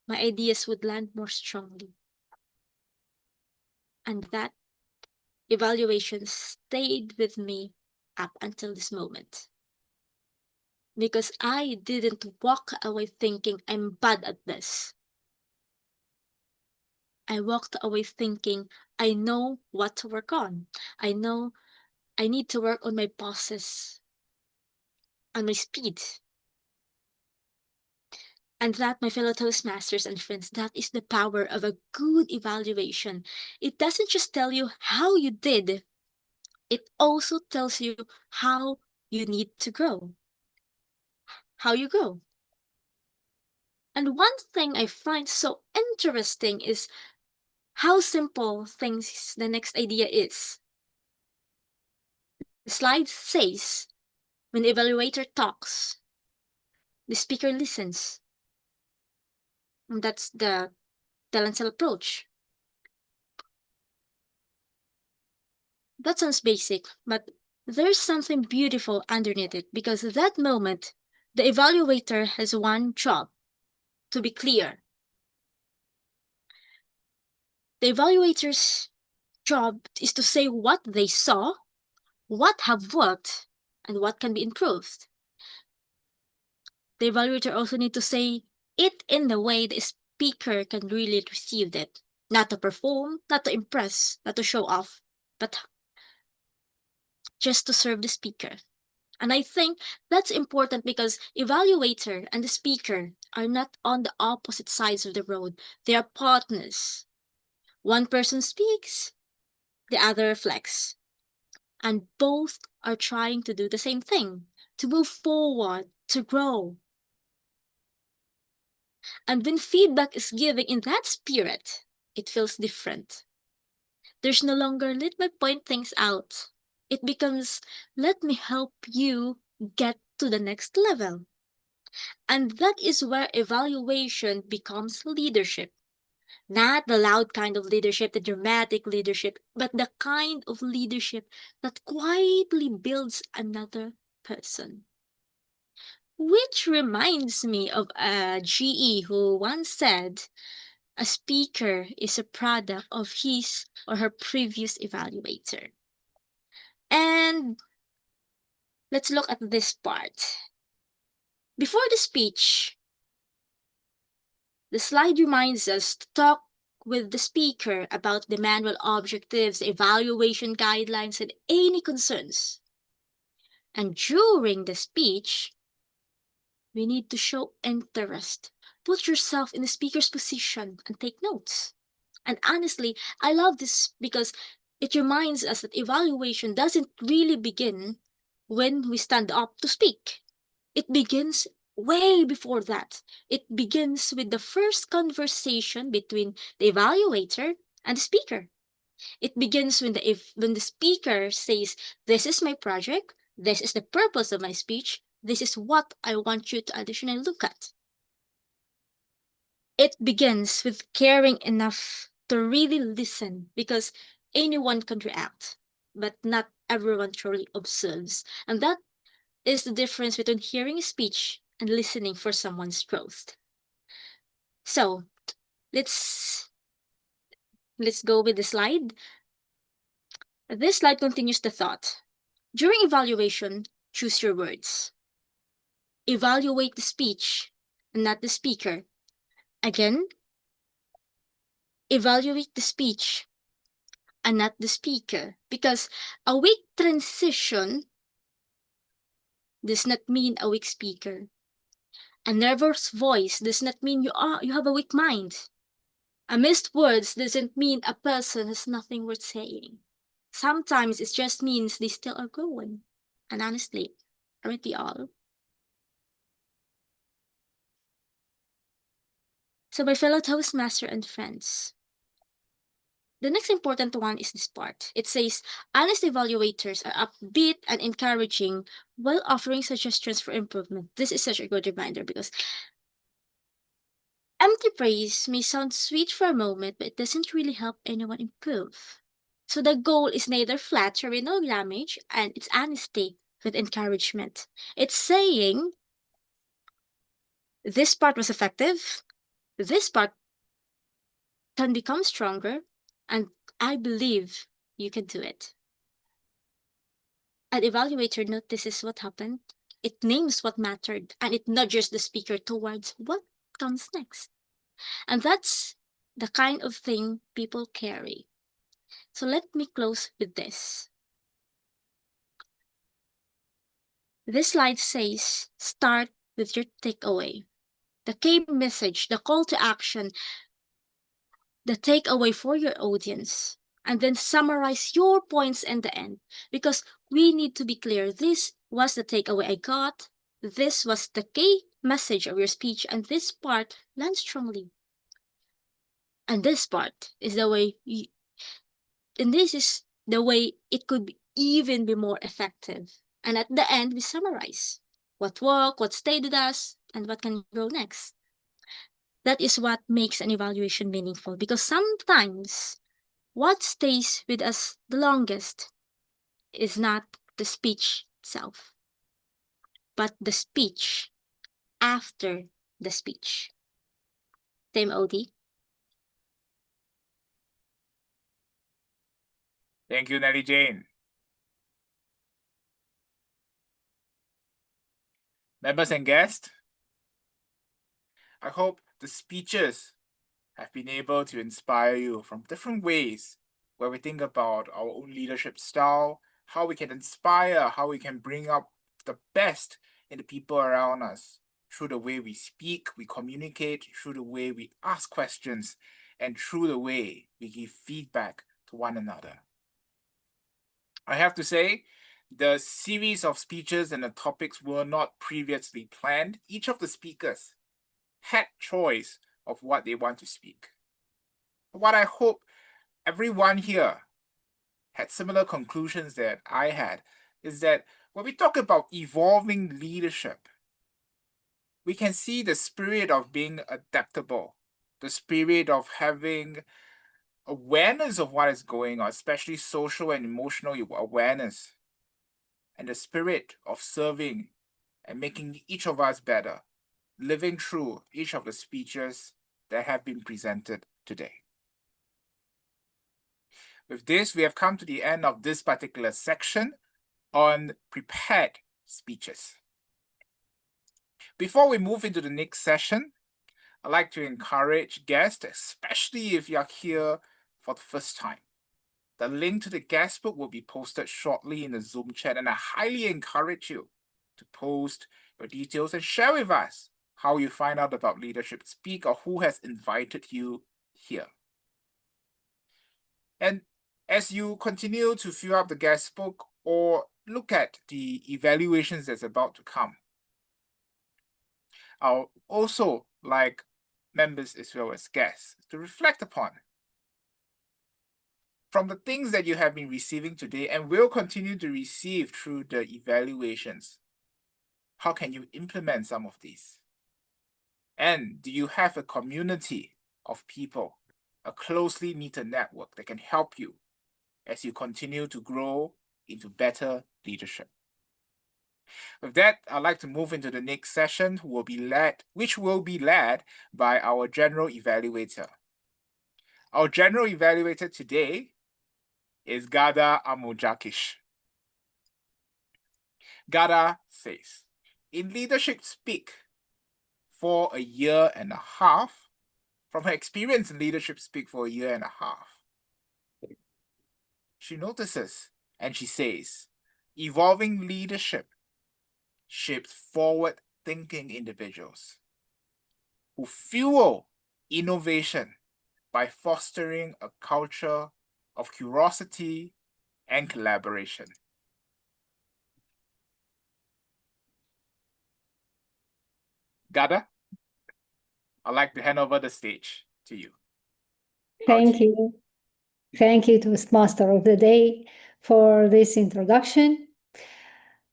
my ideas would land more strongly. And that evaluation stayed with me up until this moment. Because I didn't walk away thinking I'm bad at this. I walked away thinking I know what to work on. I know I need to work on my process, on my speed. And that, my fellow Toastmasters and friends, that is the power of a good evaluation. It doesn't just tell you how you did, it also tells you how you need to grow. How you grow. And one thing I find so interesting is how simple things the next idea is. The slide says, when the evaluator talks, the speaker listens. And that's the Terrence approach. That sounds basic, but there's something beautiful underneath it, because at that moment, the evaluator has one job: to be clear. The evaluator's job is to say what they saw, what have worked, and what can be improved. The evaluator also needs to say it in the way the speaker can really receive it. Not to perform, not to impress, not to show off, but just to serve the speaker. And I think that's important because evaluator and the speaker are not on the opposite sides of the road. They are partners. One person speaks, the other reflects. And both are trying to do the same thing, to move forward, to grow. And when feedback is given in that spirit, it feels different. There's no longer let me point things out. It becomes let me help you get to the next level. And that is where evaluation becomes leadership. Not the loud kind of leadership, the dramatic leadership, but the kind of leadership that quietly builds another person. Which reminds me of a GE who once said, a speaker is a product of his or her previous evaluator. And let's look at this part. Before the speech, the slide reminds us to talk with the speaker about the manual objectives, evaluation guidelines, and any concerns. And during the speech, we need to show interest. Put yourself in the speaker's position and take notes. And honestly, I love this because it reminds us that evaluation doesn't really begin when we stand up to speak. It begins way before that. It begins with the first conversation between the evaluator and the speaker. It begins when the speaker says, this is my project, this is the purpose of my speech, this is what I want you to additionally look at. It begins with caring enough to really listen, because anyone can react, but not everyone truly observes. And that is the difference between hearing a speech and listening for someone's growth. So let's go with the slide. This slide continues the thought. During evaluation, Choose your words. Evaluate the speech and not the speaker. Again, evaluate the speech and not the speaker, because a weak transition does not mean a weak speaker. A nervous voice does not mean you have a weak mind. A missed words doesn't mean a person has nothing worth saying. Sometimes it just means they still are growing. And honestly, aren't we all? So my fellow Toastmaster and friends, the next important one is this part. It says, honest evaluators are upbeat and encouraging while offering suggestions for improvement. This is such a good reminder because empty praise may sound sweet for a moment, but it doesn't really help anyone improve. So the goal is neither flattery nor damage, and it's honesty with encouragement. It's saying, this part was effective, this part can become stronger, and I believe you can do it. An evaluator notices what happened, it names what mattered, and it nudges the speaker towards what comes next. And that's the kind of thing people carry. So let me close with this. This slide says, start with your takeaway. The key message, the call to action, the takeaway for your audience, and then summarize your points in the end, because we need to be clear. This was the takeaway I got. This was the key message of your speech, and this part lands strongly. And this part is the way this is the way it could even be more effective. And at the end, we summarize what worked, what stayed with us, and what can go next. That is what makes an evaluation meaningful, because sometimes what stays with us the longest is not the speech itself, but the speech after the speech. TMOD.
Thank you, Nelly Jane. Members and guests, I hope the speeches have been able to inspire you from different ways where we think about our own leadership style, how we can inspire, how we can bring up the best in the people around us through the way we speak, we communicate, through the way we ask questions, and through the way we give feedback to one another. I have to say, the series of speeches and the topics were not previously planned. Each of the speakers had choice of what they want to speak. What I hope everyone here had similar conclusions that I had is that when we talk about evolving leadership, we can see the spirit of being adaptable, the spirit of having awareness of what is going on, especially social and emotional awareness, and the spirit of serving and making each of us better, living through each of the speeches that have been presented today. With this, we have come to the end of this particular section on prepared speeches. Before we move into the next session, I'd like to encourage guests, especially if you're here for the first time. The link to the guest book will be posted shortly in the Zoom chat, and I highly encourage you to post your details and share with us how you find out about Leadership Speak or who has invited you here. And as you continue to fill up the guest book or look at the evaluations that's about to come, I'll also like members as well as guests to reflect upon from the things that you have been receiving today and will continue to receive through the evaluations. How can you implement some of these? And do you have a community of people, a closely knitted network that can help you as you continue to grow into better leadership? With that, I'd like to move into the next session, which will be led by our General Evaluator. Our General Evaluator today is Ghada Almojarkish. Ghada says, in Leadership Speak for a year and a half, from her experience in Leadership Speak for a year and a half, she notices and she says, evolving leadership shapes forward-thinking individuals who fuel innovation by fostering a culture of curiosity and collaboration. Ghada, I'd like to hand over the stage to you.
Thank you. Thank you, Toastmaster of the Day, for this introduction.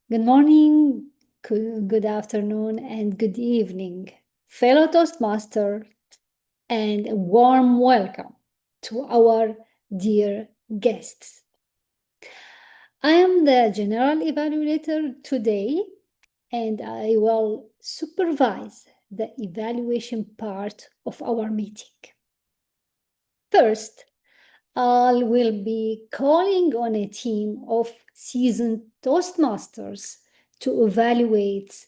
Good morning, good afternoon, and good evening, fellow Toastmaster, and a warm welcome to our dear guests. I am the General Evaluator today, and I will supervise the evaluation part of our meeting. First, I will be calling on a team of seasoned Toastmasters to evaluate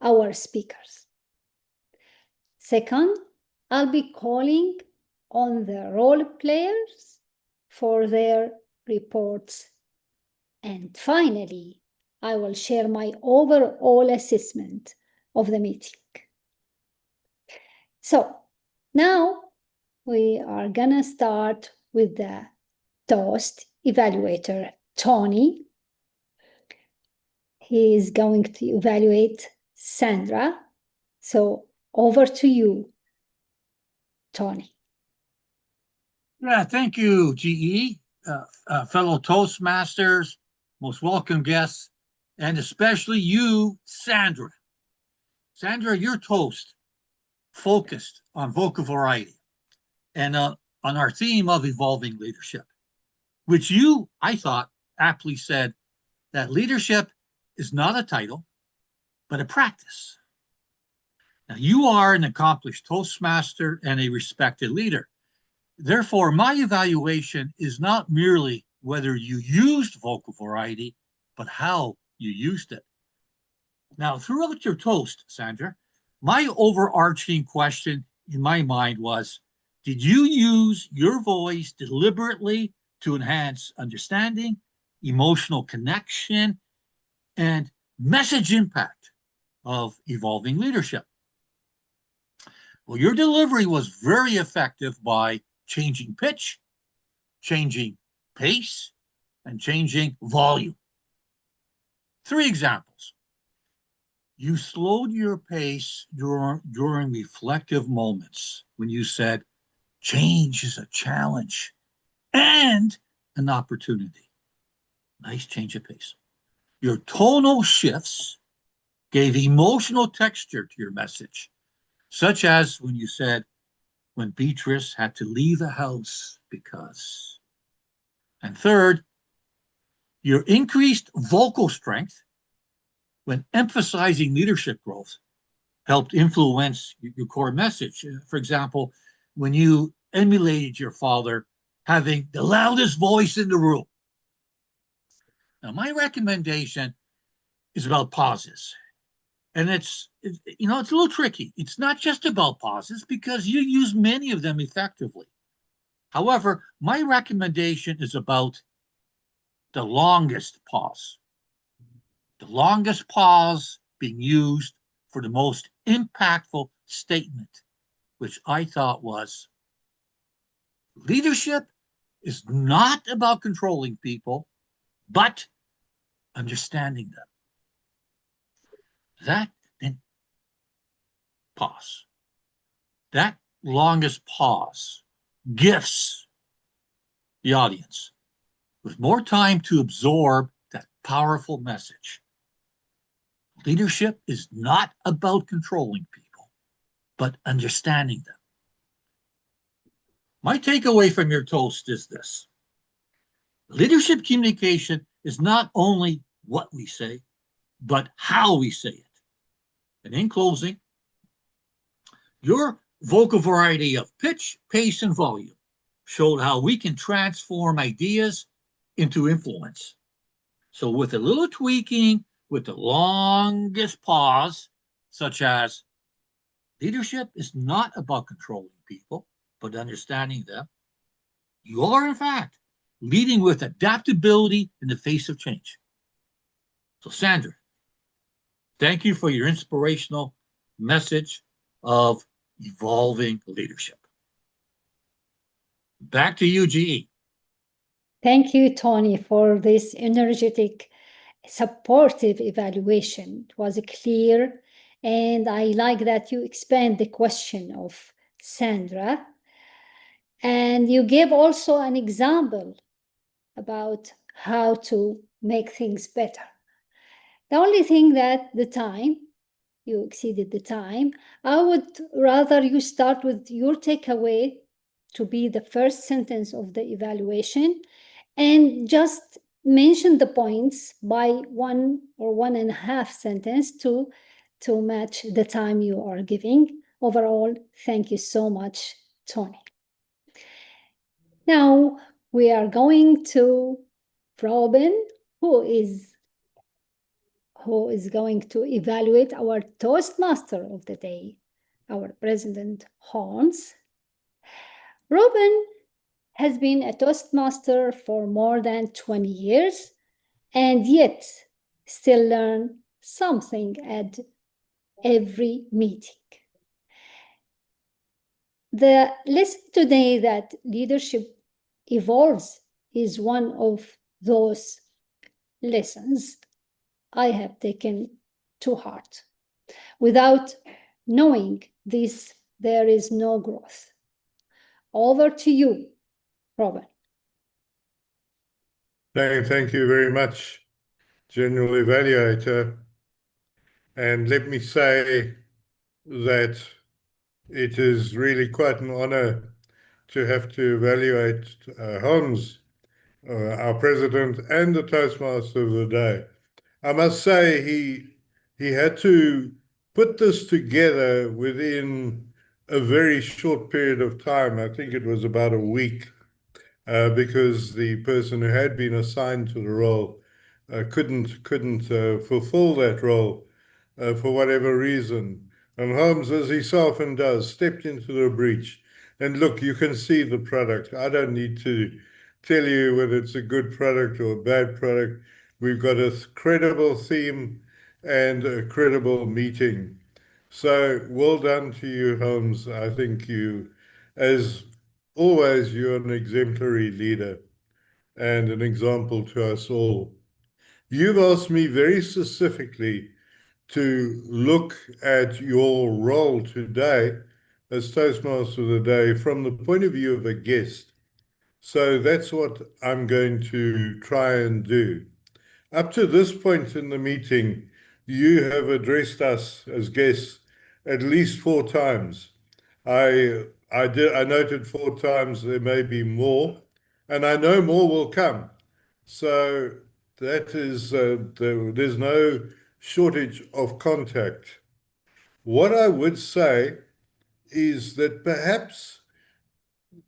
our speakers. Second, I'll be calling on the role players for their reports. And finally, I will share my overall assessment of the meeting. So now we are gonna start with the Toast Evaluator, Tony. He is going to evaluate Sandra. So over to you, Tony.
Yeah, thank you, GE, fellow Toastmasters, most welcome guests, and especially you, Sandra. Sandra, your toast focused on vocal variety and on our theme of evolving leadership, which you, I thought, aptly said that leadership is not a title, but a practice. Now, you are an accomplished Toastmaster and a respected leader. Therefore, my evaluation is not merely whether you used vocal variety, but how you used it. Now, throughout your toast, Sandra, my overarching question in my mind was, did you use your voice deliberately to enhance understanding, emotional connection, and message impact of evolving leadership? Well, your delivery was very effective by changing pitch, changing pace, and changing volume. 3 examples. You slowed your pace during reflective moments when you said, change is a challenge and an opportunity. Nice change of pace. Your tonal shifts gave emotional texture to your message, such as when you said, when Beatrice had to leave the house because. And third, your increased vocal strength when emphasizing leadership growth helped influence your core message. For example, when you emulated your father having the loudest voice in the room. Now, my recommendation is about pauses. And it's a little tricky. It's not just about pauses because you use many of them effectively. However, my recommendation is about the longest pause. The longest pause being used for the most impactful statement, which I thought was, leadership is not about controlling people, but understanding them. That then pause. That longest pause gifts the audience with more time to absorb that powerful message. Leadership is not about controlling people, but understanding them. My takeaway from your toast is this. Leadership communication is not only what we say, but how we say it. And in closing, your vocal variety of pitch, pace, and volume showed how we can transform ideas into influence. So with a little tweaking with the longest pause, such as, leadership is not about controlling people, but understanding them. You are, in fact, leading with adaptability in the face of change. So, Sandra, thank you for your inspirational message of evolving leadership. Back to you, GE.
Thank you, Tony, for this energetic, supportive evaluation. It was clear, and I like that you expand the question of Sandra. And you gave also an example about how to make things better. The only thing that the time, you exceeded the time, I would rather you start with your takeaway to be the first sentence of the evaluation and just mention the points by 1 or 1.5 sentence to match the time you are giving. Overall, thank you so much, Tony. Now we are going to Robin, who is going to evaluate our Toastmaster of the day, our President Holmes. Robin has been a Toastmaster for more than 20 years and yet still learn something at every meeting. The lesson today that leadership evolves is one of those lessons I have taken to heart. Without knowing this, there is no growth. Over to you, Robin.
Thank you very much, General Evaluator. And let me say that it is really quite an honor to have to evaluate Holmes, our president and the Toastmaster of the day. I must say he had to put this together within a very short period of time. I think it was about a week, because the person who had been assigned to the role couldn't fulfill that role for whatever reason. And Holmes, as he so often does, stepped into the breach. And look, you can see the product. I don't need to tell you whether it's a good product or a bad product. We've got a credible theme and a credible meeting. So well done to you, Holmes. I think you, as always, you're an exemplary leader and an example to us all. You've asked me very specifically to look at your role today as Toastmaster of the Day from the point of view of a guest. So that's what I'm going to try and do. Up to this point in the meeting, you have addressed us as guests at least 4 times. I noted 4 times, there may be more, and I know more will come. So that is, there's no shortage of contact. What I would say is that perhaps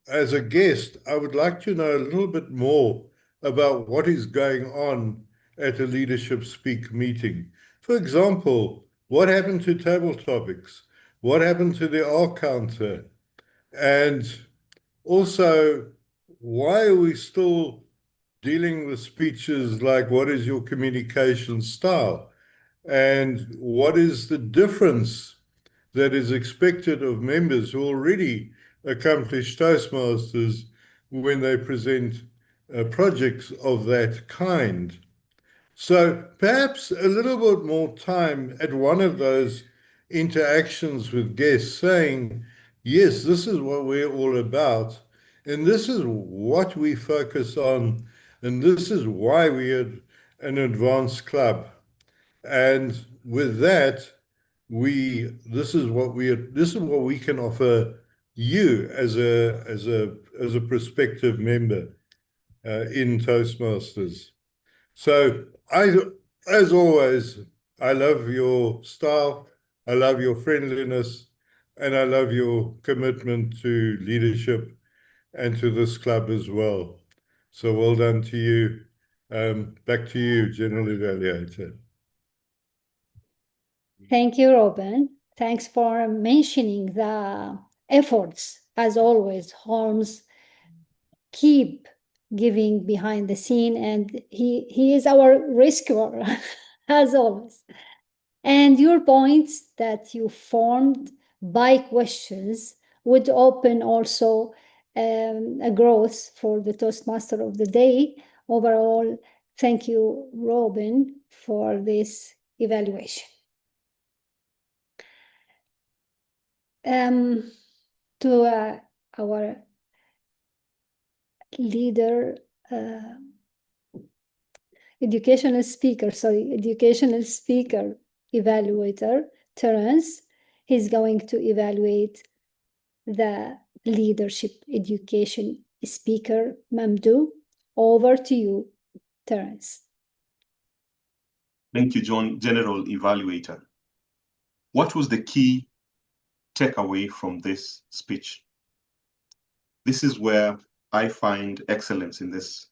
as a guest, I would like to know a little bit more about what is going on at a leadership speak meeting. For example, what happened to table topics? What happened to the R counter? And also, why are we still dealing with speeches like, what is your communication style? And what is the difference that is expected of members who already accomplish Toastmasters when they present projects of that kind? So perhaps a little bit more time at one of those interactions with guests saying, yes, this is what we're all about, and this is what we focus on, and this is why we're an advanced club. And with that, this is what we can offer you as a prospective member in Toastmasters. So as always, I love your style, I love your friendliness, and I love your commitment to leadership and to this club as well. So well done to you. Back to you, General Evaluator.
Thank you, Robin. Thanks for mentioning the efforts. As always, Holmes keep giving behind the scene, and he is our rescuer, as always. And your points that you formed by questions would open also a growth for the Toastmaster of the day. Overall, thank you, Robin, for this evaluation. To our leader, educational speaker evaluator, Terrence. He's going to evaluate the leadership education speaker, Mamadou. Over to you, Terrence.
Thank you, General Evaluator. What was the key takeaway from this speech? This is where I find excellence in this,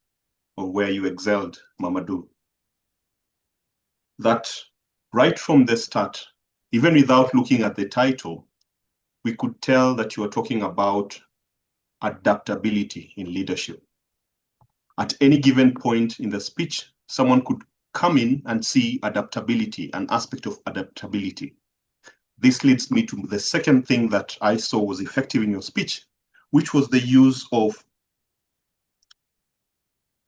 or where you excelled, Mamadou. That right from the start, even without looking at the title, we could tell that you are talking about adaptability in leadership. At any given point in the speech, someone could come in and see adaptability, an aspect of adaptability. This leads me to the second thing that I saw was effective in your speech, which was the use of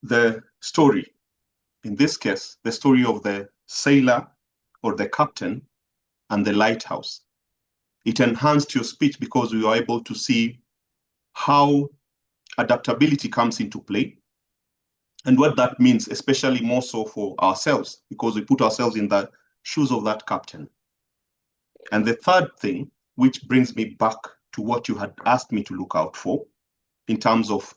the story. In this case, the story of the sailor or the captain and the lighthouse. It enhanced your speech because we were able to see how adaptability comes into play and what that means, especially more so for ourselves, because we put ourselves in the shoes of that captain. And the third thing, which brings me back to what you had asked me to look out for in terms of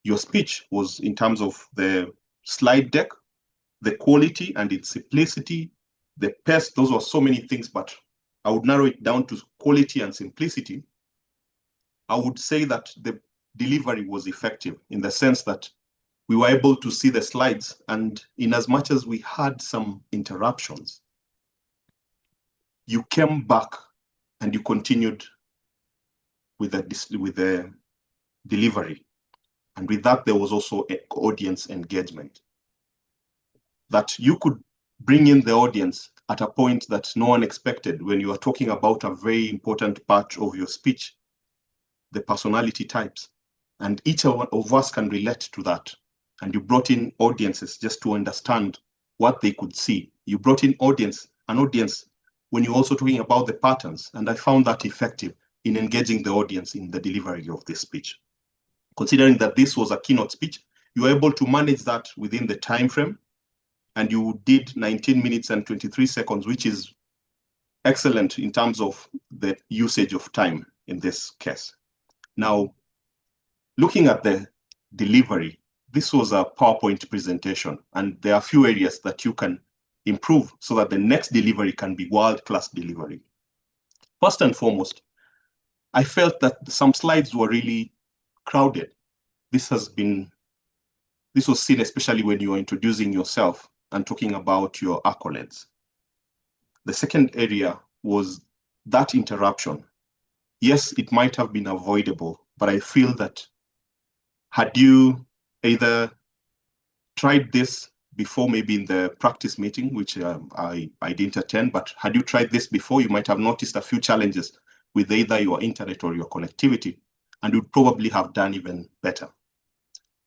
your speech, was in terms of the slide deck, the quality and its simplicity, the pace. Those were so many things, but I would narrow it down to quality and simplicity. I would say that the delivery was effective in the sense that we were able to see the slides, and in as much as we had some interruptions, you came back and you continued with the delivery. And with that, there was also audience engagement. That you could bring in the audience at a point that no one expected when you are talking about a very important part of your speech, the personality types. And each of us can relate to that. And you brought in audiences just to understand what they could see. You brought in an audience when you're also talking about the patterns. And I found that effective in engaging the audience in the delivery of this speech. Considering that this was a keynote speech, you were able to manage that within the time frame, and you did 19 minutes and 23 seconds, which is excellent in terms of the usage of time in this case. Now, looking at the delivery, this was a PowerPoint presentation, and there are a few areas that you can improve so that the next delivery can be world-class delivery. First and foremost, I felt that some slides were really crowded. This was seen especially when you were introducing yourself and talking about your accolades. The second area was that interruption. Yes, it might have been avoidable, but I feel that had you either tried this before, maybe in the practice meeting, which I didn't attend, but had you tried this before, you might have noticed a few challenges with either your internet or your connectivity, and you'd probably have done even better.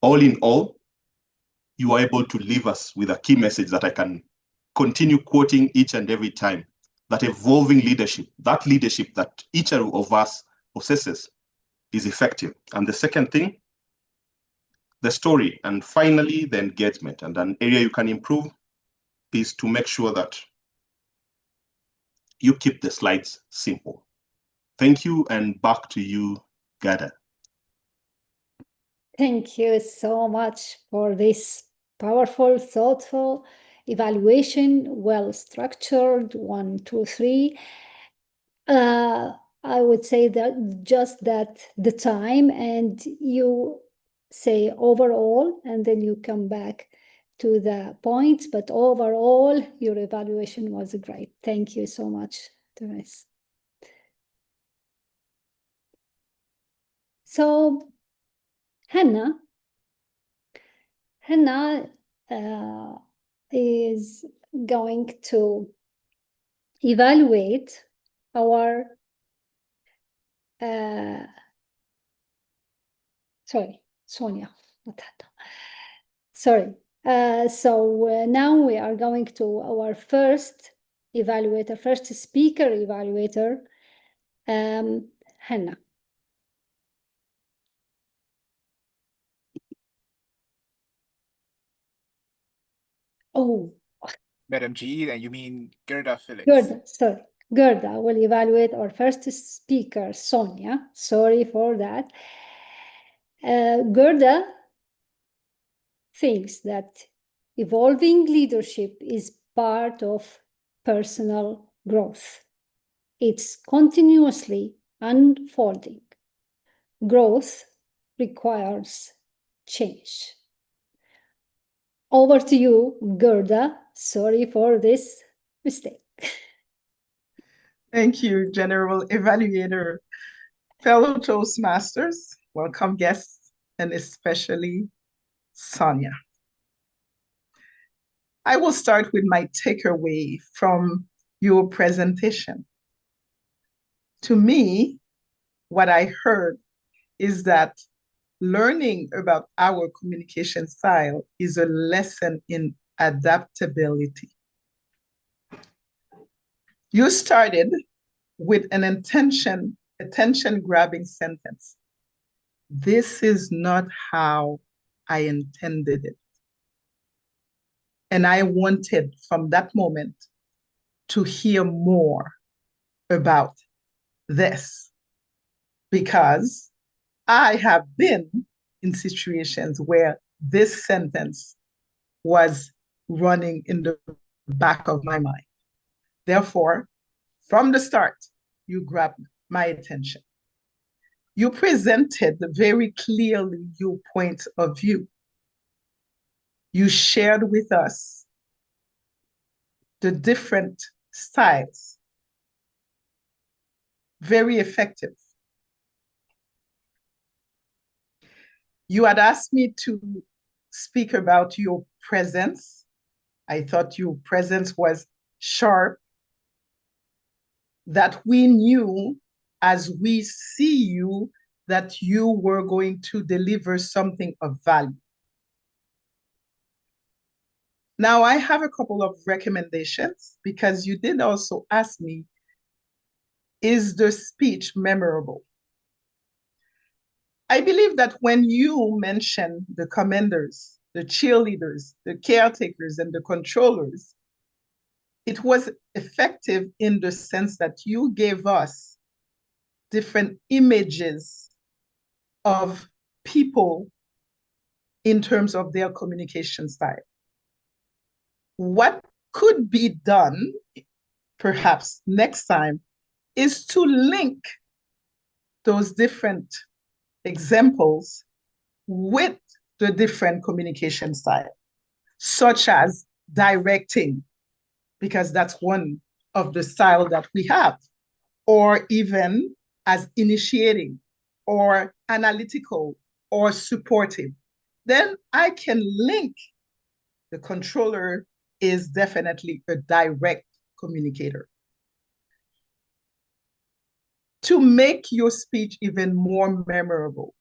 All in all, you are able to leave us with a key message that I can continue quoting each and every time, that evolving leadership, that leadership that each of us possesses, is effective. And the second thing, the story, and finally, the engagement. And an area you can improve is to make sure that you keep the slides simple. Thank you, and back to you, Ghada.
Thank you so much for this powerful, thoughtful evaluation, well-structured, 1, 2, 3. I would say that just that the time, and you say overall, and then you come back to the points, but overall, your evaluation was great. Thank you so much, Terrence. So, Hannah is going to evaluate our sorry, Sonja, not Hannah. Sorry. So now we are going to our first evaluator, first speaker evaluator, Hannah. Oh,
Madam G, and you mean Gerda Felix.
Ghada, sorry. Ghada will evaluate our first speaker, Sonja. Sorry for that. Ghada thinks that evolving leadership is part of personal growth. It's continuously unfolding. Growth requires change. Over to you, Ghada. Sorry for this mistake.
Thank you, General Evaluator. Fellow Toastmasters, welcome guests, and especially Sonja. I will start with my takeaway from your presentation. To me, what I heard is that learning about our communication style is a lesson in adaptability. You started with an attention-grabbing sentence. This is not how I intended it. And I wanted from that moment to hear more about this, because I have been in situations where this sentence was running in the back of my mind. Therefore, from the start, you grabbed my attention. You presented very clearly your point of view. You shared with us the different styles. Very effective. You had asked me to speak about your presence. I thought your presence was sharp, that we knew as we see you that you were going to deliver something of value. Now, I have a couple of recommendations, because you did also ask me, is the speech memorable? I believe that when you mention the commanders, the cheerleaders, the caretakers, and the controllers, it was effective in the sense that you gave us different images of people in terms of their communication style. What could be done, perhaps next time, is to link those different examples with the different communication style, such as directing, because that's one of the style that we have, or even as initiating, or analytical, or supportive. Then I can link the controller is definitely a direct communicator. To make your speech even more memorable,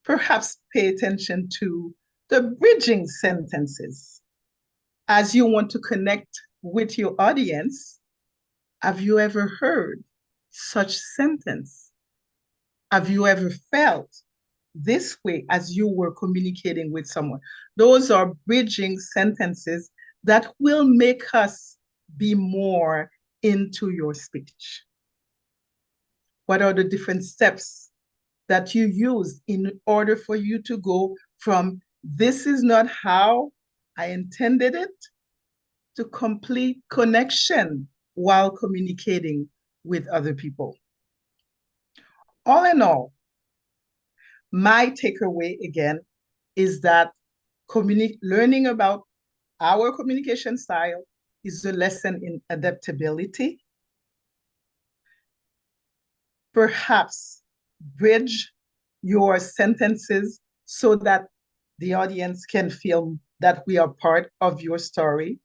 perhaps pay attention to the bridging sentences. As you want to connect with your audience, have you ever heard such sentence? Have you ever felt this way as you were communicating with someone? Those are bridging sentences that will make us be more into your speech. What are the different steps that you use in order for you to go from this is not how I intended it to complete connection while communicating with other people? All in all, my takeaway again is that learning about our communication style is a lesson in adaptability. Perhaps bridge your sentences so that the audience can feel that we are part of your story.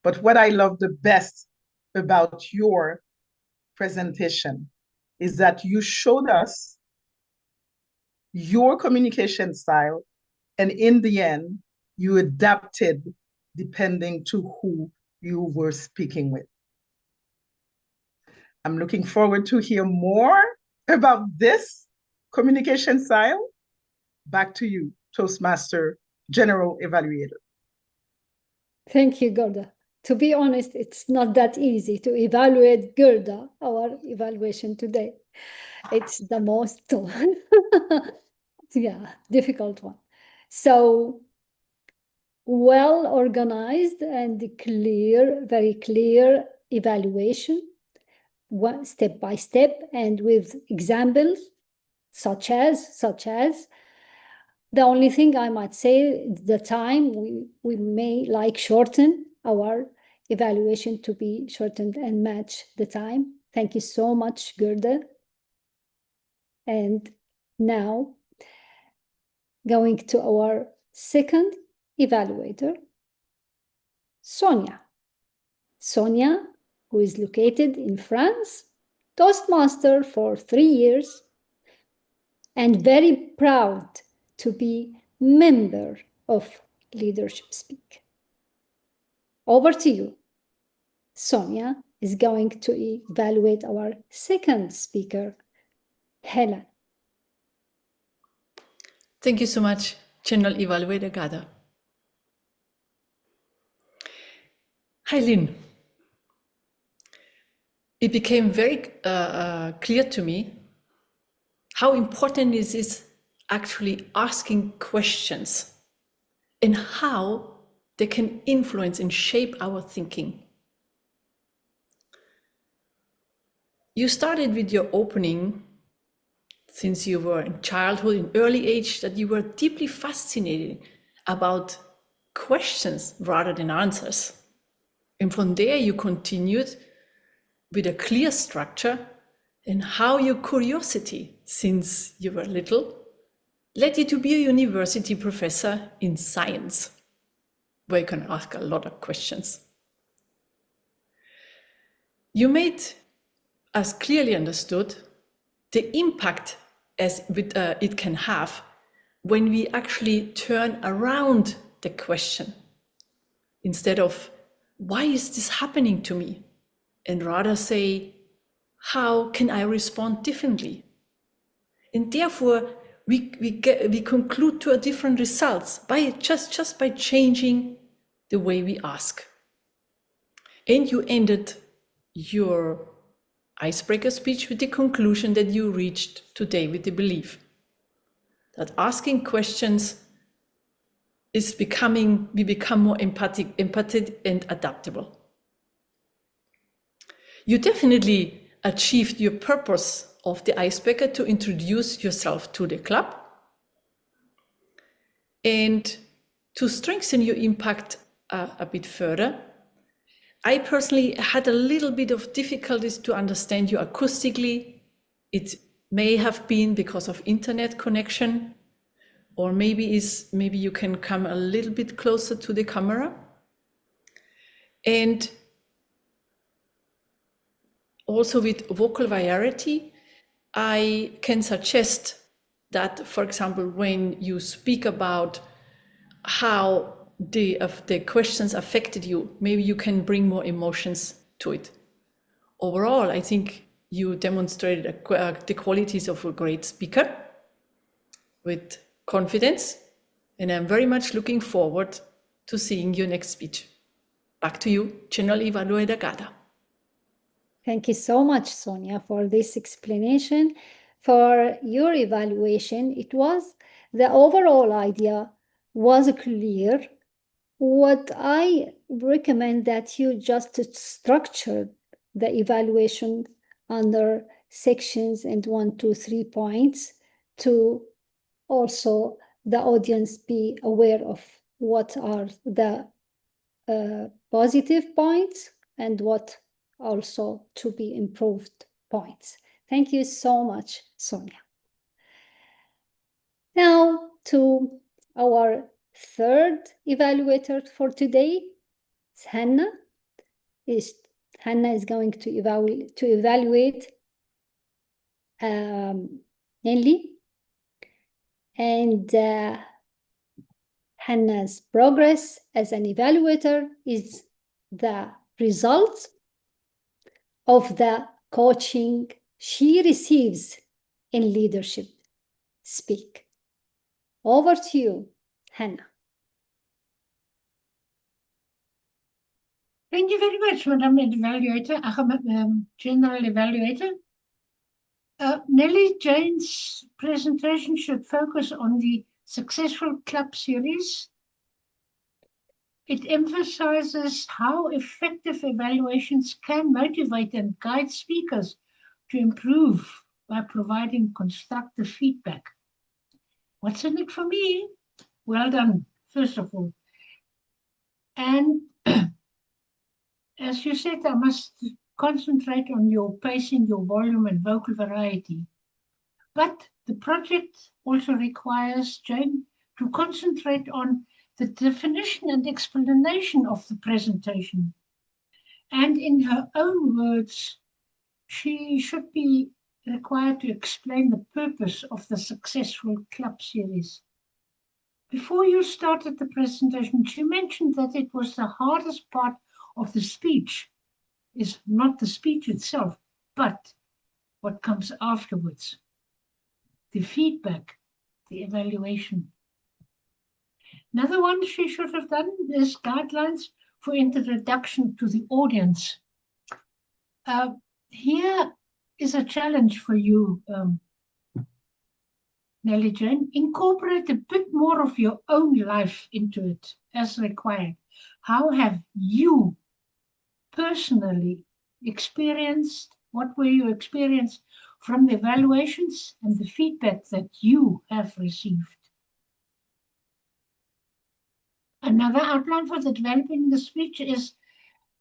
But what I love the best about your presentation is that you showed us your communication style, and in the end, you adapted depending to who you were speaking with. I'm looking forward to hear more about this communication style. Back to you, Toastmaster General Evaluator.
Thank you, Ghada. To be honest, it's not that easy to evaluate Ghada, our evaluation today. It's the most, difficult one. So, well organized and clear, very clear evaluation, one step by step, and with examples such as the only thing I might say, the time we may like shorten our evaluation to be shortened and match the time. Thank you so much, Ghada. And now going to our second evaluator, Sonja. Sonja, who is located in France, Toastmaster for 3 years, and very proud to be member of Leadership Speak. Over to you. Sonja is going to evaluate our second speaker, Helen.
Thank you so much, General Evaluator Ghada. Hi, Lynn. It became very clear to me how important it is actually asking questions and how they can influence and shape our thinking. You started with your opening, since you were in childhood, in early age, that you were deeply fascinated about questions rather than answers. And from there, you continued with a clear structure and how your curiosity, since you were little, led you to be a university professor in science, where you can ask a lot of questions. You made us clearly understood the impact it can have when we actually turn around the question instead of, why is this happening to me? And rather say, how can I respond differently? And therefore, we conclude to a different results by just by changing the way we ask. And you ended your icebreaker speech with the conclusion that you reached today, with the belief that asking questions is we become more empathic and adaptable. You definitely achieved your purpose of the icebreaker to introduce yourself to the club and to strengthen your impact a bit further. I personally had a little bit of difficulties to understand you acoustically. It may have been because of internet connection, or maybe you can come a little bit closer to the camera. And also with vocal variety, I can suggest that, for example, when you speak about how the questions affected you, maybe you can bring more emotions to it. Overall, I think you demonstrated the qualities of a great speaker with confidence, and I'm very much looking forward to seeing your next speech. Back to you, General Evaluator Ghada.
Thank you so much, Sonja, for this explanation. For your evaluation, the overall idea was clear. What I recommend that you just structure the evaluation under sections and 1, 2, 3 points to also the audience be aware of what are the positive points and what also to be improved points. Thank you so much, Sonja. Now to our third evaluator for today, Hannah. Hannah is going to evaluate Nelly, and Hannah's progress as an evaluator is the result of the coaching she receives in Leadership Speak. Over to you, Hannah.
Thank you very much, Madam Evaluator, General Evaluator. Nelly Jane's presentation should focus on the successful club series. It emphasizes how effective evaluations can motivate and guide speakers to improve by providing constructive feedback. What's in it for me? Well done, first of all. And as you said, I must concentrate on your pacing, your volume, and vocal variety. But the project also requires Jane to concentrate on the definition and explanation of the presentation. And in her own words, she should be required to explain the purpose of the successful club series. Before you started the presentation, she mentioned that it was the hardest part of the speech is not the speech itself, but what comes afterwards. The feedback, the evaluation. Another one she should have done is guidelines for introduction to the audience. Here is a challenge for you, Nelly Jane. Incorporate a bit more of your own life into it as required. How have you personally experienced, what were your experience from the evaluations and the feedback that you have received? Another outline for the developing the speech is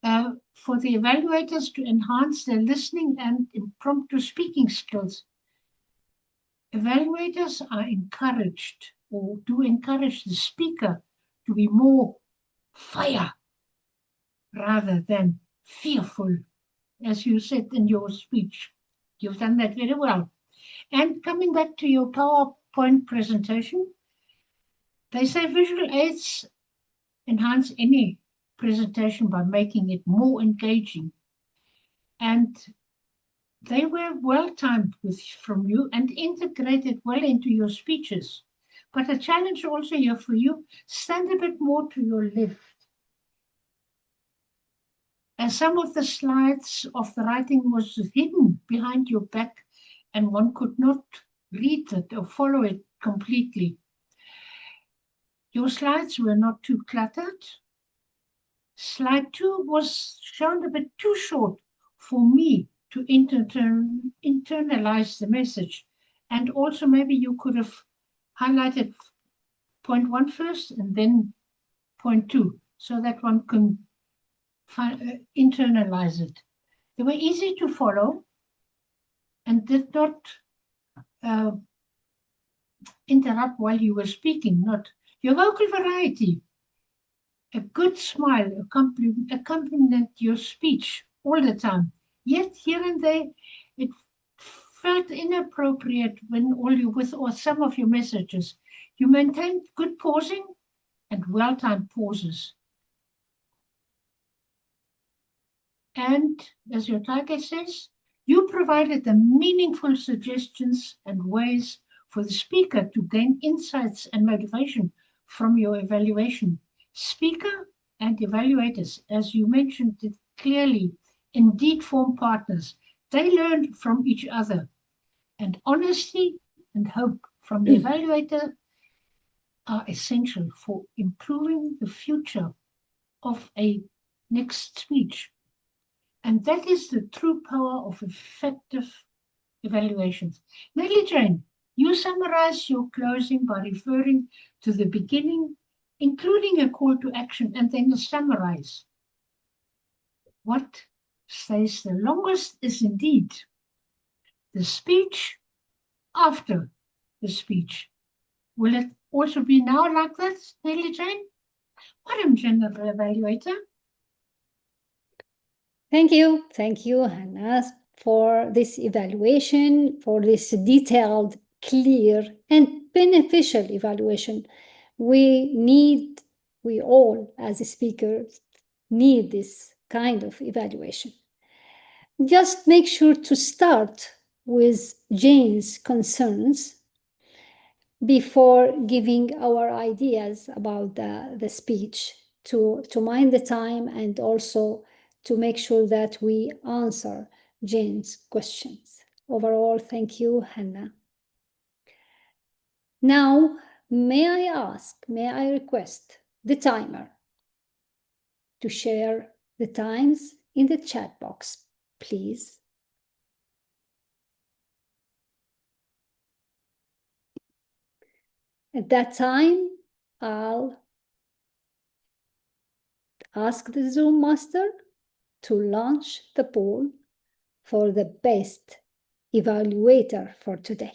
for the evaluators to enhance their listening and impromptu speaking skills. Evaluators are encouraged or do encourage the speaker to be more fire rather than fearful, as you said in your speech. You've done that very well. And coming back to your PowerPoint presentation, they say visual aids enhance any presentation by making it more engaging. And they were well timed from you and integrated well into your speeches. But a challenge also here for you, stand a bit more to your left. And some of the slides of the writing was hidden behind your back and one could not read it or follow it completely. Your slides were not too cluttered. Slide 2 was shown a bit too short for me to internalize the message. And also maybe you could have highlighted point 1 first and then point 2 so that one can internalize it. They were easy to follow and did not interrupt while you were speaking. Not your vocal variety. A good smile accompanied your speech all the time. Yet here and there, it felt inappropriate when with some of your messages. You maintained good pausing and well-timed pauses. And as your title says, you provided the meaningful suggestions and ways for the speaker to gain insights and motivation from your evaluation. Speaker and evaluators, as you mentioned it clearly, indeed form partners. They learn from each other. And honesty and hope from the evaluator are essential for improving the future of a next speech. And that is the true power of effective evaluations. Nelly Jane, You summarize your closing by referring to the beginning, including a call to action, and then summarize. What stays the longest is indeed the speech after the speech. Will it also be now like that, Nelly Jane? Madam General Evaluator.
Thank you, Hannah, for this evaluation, for this detailed, clear, and beneficial evaluation. We all, as speakers, need this kind of evaluation. Just make sure to start with Jane's concerns before giving our ideas about the speech, to mind the time and also to make sure that we answer Jane's questions. Overall, thank you, Hannah. Now, may I request the timer to share the times in the chat box, please. At that time, I'll ask the Zoom master to launch the poll for the best evaluator for today.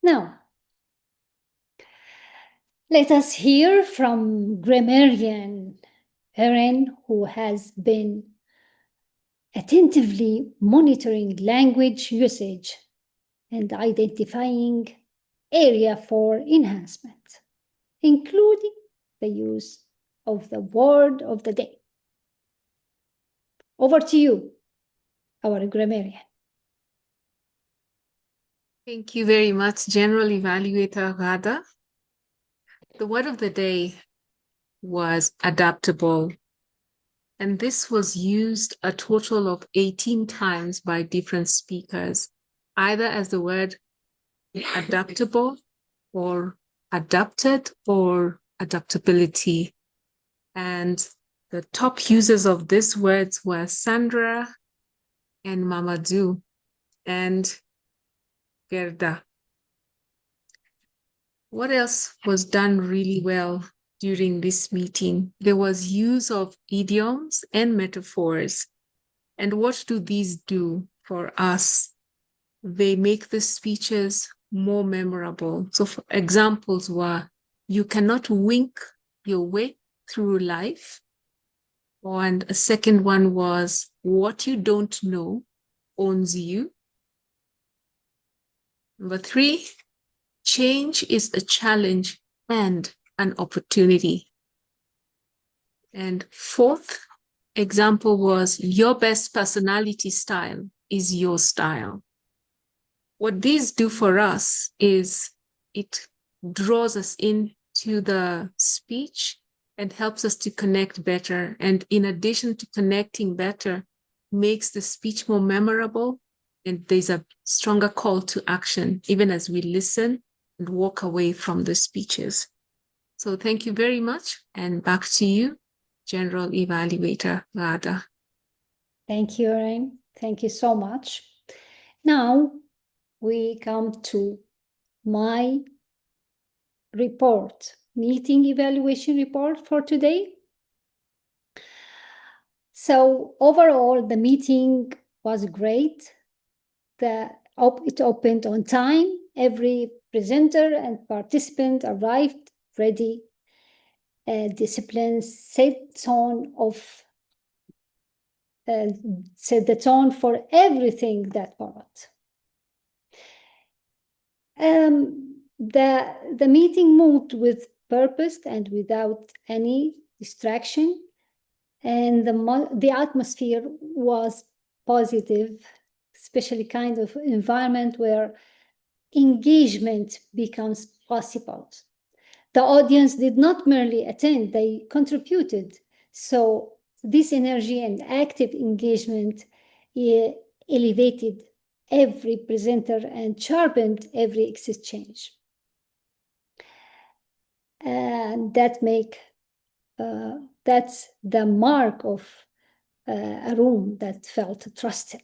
Now, let us hear from grammarian Erin, who has been attentively monitoring language usage and identifying area for enhancement, including the use of the word of the day. Over to you, our grammarian.
Thank you very much, General Evaluator Ghada. The word of the day was adaptable, and this was used a total of 18 times by different speakers, either as the word adaptable or adapted or adaptability. And the top users of these words were Sandra and Mamadou and Ghada. What else was done really well during this meeting? There was use of idioms and metaphors. And what do these do for us? They make the speeches more memorable. So for examples were, you cannot wink your way through life. And a second one was, what you don't know owns you. Number 3, change is a challenge and an opportunity. And 4th example was, your best personality style is your style. What these do for us is it draws us into the speech and helps us to connect better. And in addition to connecting better, makes the speech more memorable, and there's a stronger call to action, even as we listen and walk away from the speeches. So thank you very much, and back to you, General Evaluator Ghada.
Thank you, Erin. Thank you so much. Now we come to my report, meeting evaluation report for today. So overall, the meeting was great. It opened on time. Every presenter and participant arrived ready. Discipline set the tone for everything that followed. The meeting moved with purpose and without any distraction, and the atmosphere was positive especially kind of environment where engagement becomes possible. The audience did not merely attend, they contributed. So this energy and active engagement elevated every presenter and sharpened every exchange. And that's the mark of a room that felt trusted.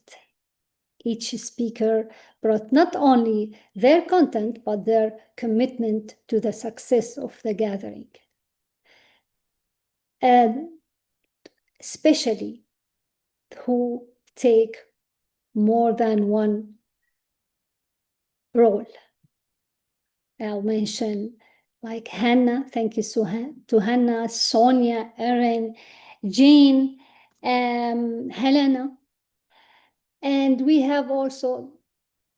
Each speaker brought not only their content, but their commitment to the success of the gathering. And especially who take more than one role. I'll mention like Hannah, thank you to Hannah, Sonja, Erin, Jean, Helena. And we have also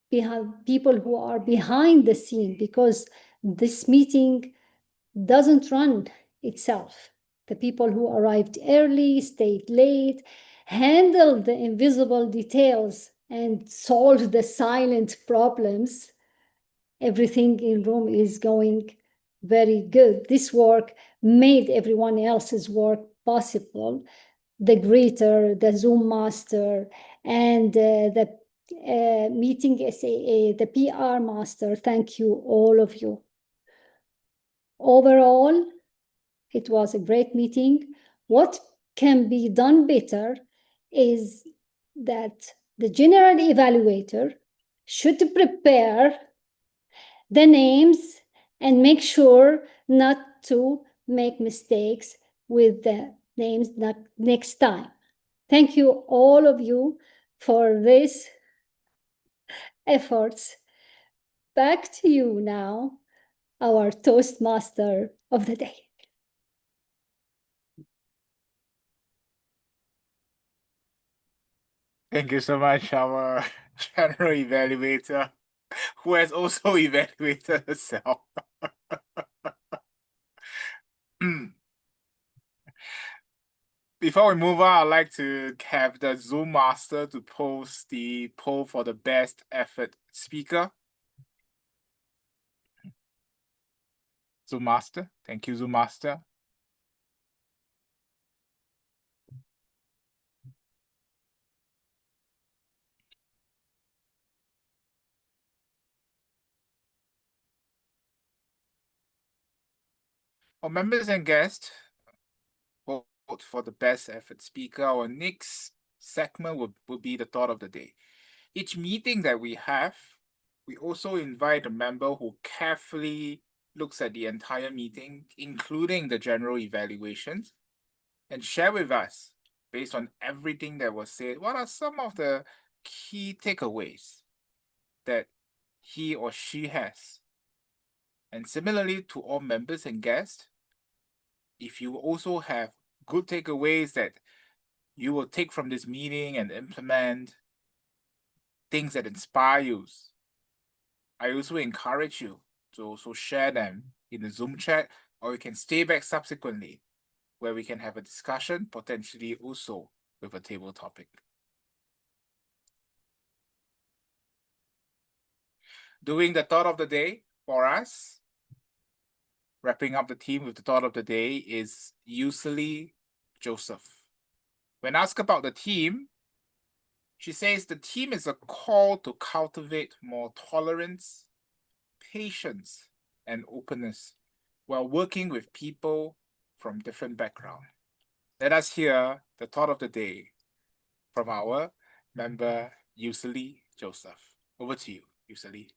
people who are behind the scene, because this meeting doesn't run itself. The people who arrived early, stayed late, handled the invisible details, and solved the silent problems. Everything in room is going very good. This work made everyone else's work possible. The greeter, the Zoom master, and the meeting SAA, the PR master. Thank you, all of you. Overall, it was a great meeting. What can be done better is that the general evaluator should prepare the names and make sure not to make mistakes with the names next time. Thank you, all of you, for this efforts. Back to you now, our Toastmaster of the day.
Thank you so much, our general evaluator, who has also evaluated herself. Before we move on, I'd like to have the Zoom master to post the poll for the best effort speaker. Zoom master, thank you, Zoom master. For members and guests, vote for the best effort speaker. Our next segment will be the thought of the day. Each meeting that we have, we also invite a member who carefully looks at the entire meeting, including the general evaluations, and share with us, based on everything that was said, what are some of the key takeaways that he or she has. And similarly to all members and guests, if you also have good takeaways that you will take from this meeting and implement, things that inspire you, I also encourage you to also share them in the Zoom chat, or you can stay back subsequently where we can have a discussion, potentially also with a table topic. Doing the thought of the day for us, wrapping up the team with the thought of the day, is usually Joseph. When asked about the team, she says the team is a call to cultivate more tolerance, patience, and openness while working with people from different backgrounds. Let us hear the thought of the day from our member, usually Joseph. Over to you, usually.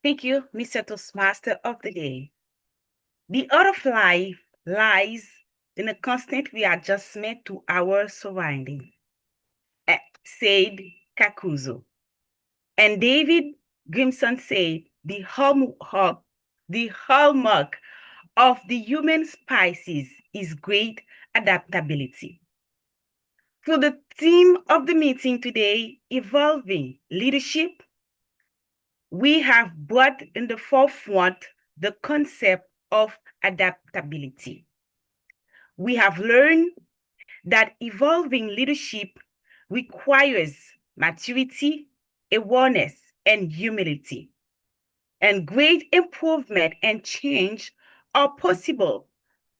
Thank you, Mr. Toastmaster of the day. The art of life lies in a constant readjustment to our surrounding, said Kakuzo. And David Grimson said the hallmark of the human species is great adaptability. So the theme of the meeting today, evolving leadership, we have brought in the forefront the concept of adaptability. We have learned that evolving leadership requires maturity, awareness, and humility. And great improvement and change are possible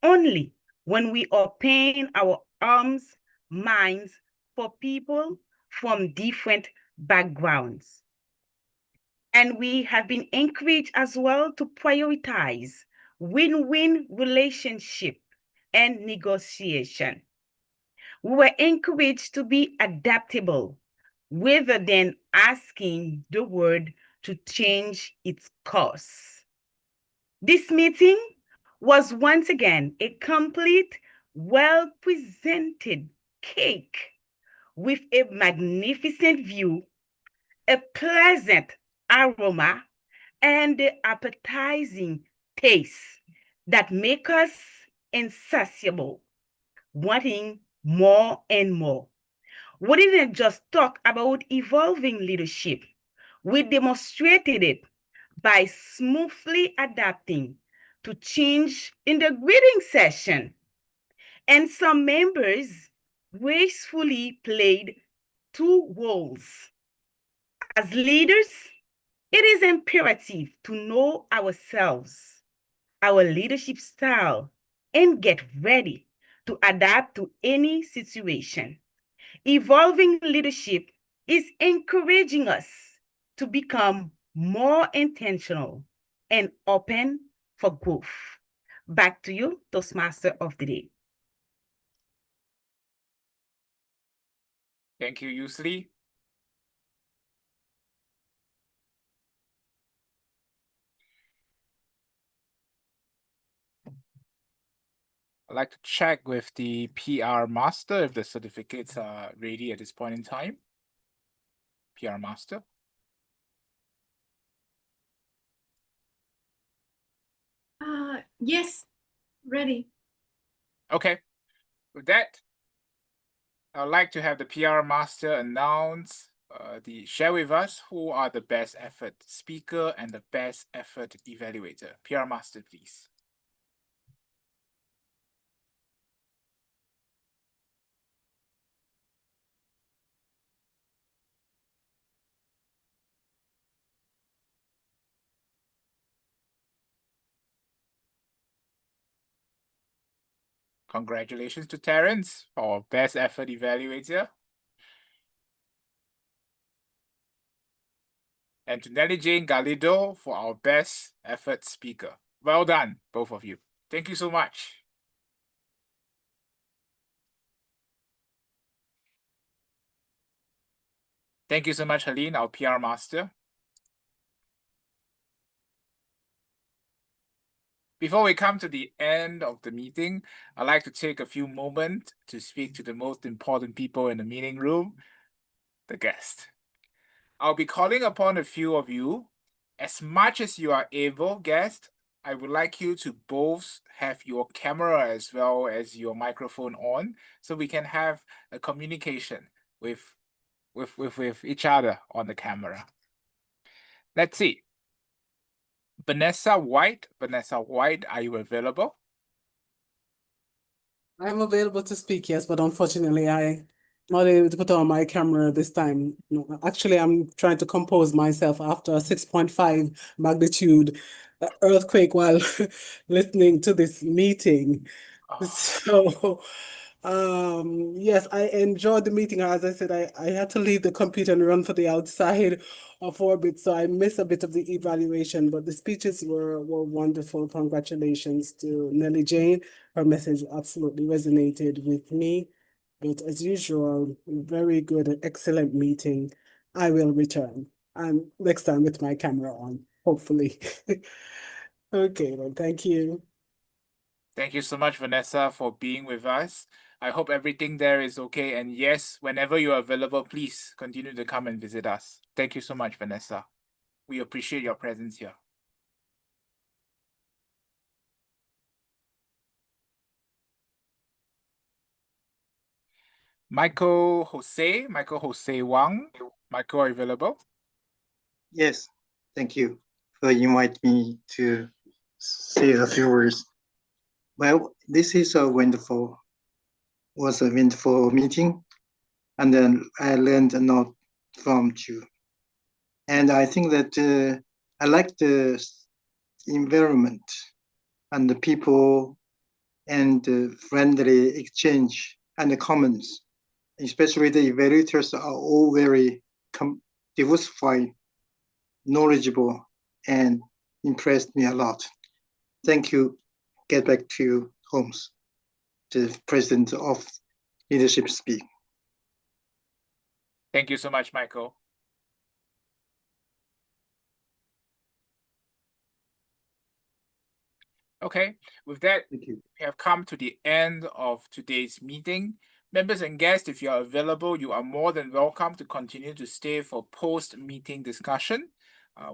only when we open our arms, minds for people from different backgrounds. And we have been encouraged as well to prioritize win-win relationship and negotiation. We were encouraged to be adaptable rather than asking the world to change its course. This meeting was once again a complete, well-presented cake with a magnificent view, a pleasant aroma, and the appetizing taste that make us insatiable, wanting more and more. We didn't just talk about evolving leadership. We demonstrated it by smoothly adapting to change in the greeting session. And some members gracefully played two roles. As leaders, it is imperative to know ourselves, our leadership style, and get ready to adapt to any situation. Evolving leadership is encouraging us to become more intentional and open for growth. Back to you, Toastmaster of the Day.
Thank you, Yusli. I'd like to check with the PR master if the certificates are ready at this point in time. PR master.
Yes, ready.
Okay. With that, I'd like to have the PR master announce share with us who are the best effort speaker and the best effort evaluator. PR master, please. Congratulations to Terrence for best effort evaluator. And to Nelly Jane Galido for our best effort speaker. Well done, both of you. Thank you so much. Thank you so much, Helene, our PR master. Before we come to the end of the meeting, I'd like to take a few moments to speak to the most important people in the meeting room, the guest. I'll be calling upon a few of you. As much as you are able, guest, I would like you to both have your camera as well as your microphone on so we can have a communication with each other on the camera. Let's see. Vanessa White, are you available?
I'm available to speak, yes, but unfortunately I'm not able to put on my camera this time. No, actually, I'm trying to compose myself after a 6.5 magnitude earthquake while listening to this meeting. So, yes, I enjoyed the meeting. As I said, I had to leave the computer and run for the outside of orbit, so I missed a bit of the evaluation, but the speeches were wonderful. Congratulations to Nelly Jane. Her message absolutely resonated with me. But as usual, very good, excellent meeting. I will return. And next time with my camera on, hopefully. Okay, then thank you.
Thank you so much, Vanessa, for being with us. I hope everything there is okay. And yes, whenever you are available, please continue to come and visit us. Thank you so much, Vanessa. We appreciate your presence here. Michael Jose Wang. Michael, are you available?
Yes, thank you for inviting me to say a few words. Well, this is a wonderful meeting, and then I learned a lot from you. And I think that I like the environment and the people and the friendly exchange and the comments. Especially the evaluators are all very diversified, knowledgeable, and impressed me a lot. Thank you. Get back to you, Holmes, the president of Leadership Speak.
Thank you so much, Michael. Okay, with that, we have come to the end of today's meeting. Members and guests, if you are available, you are more than welcome to continue to stay for post-meeting discussion,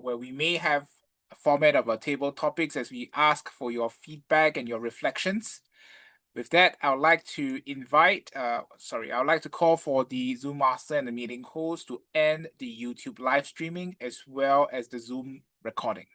where we may have a format of our table topics as we ask for your feedback and your reflections. With that, I would like to call for the Zoom master and the meeting host to end the YouTube live streaming as well as the Zoom recording.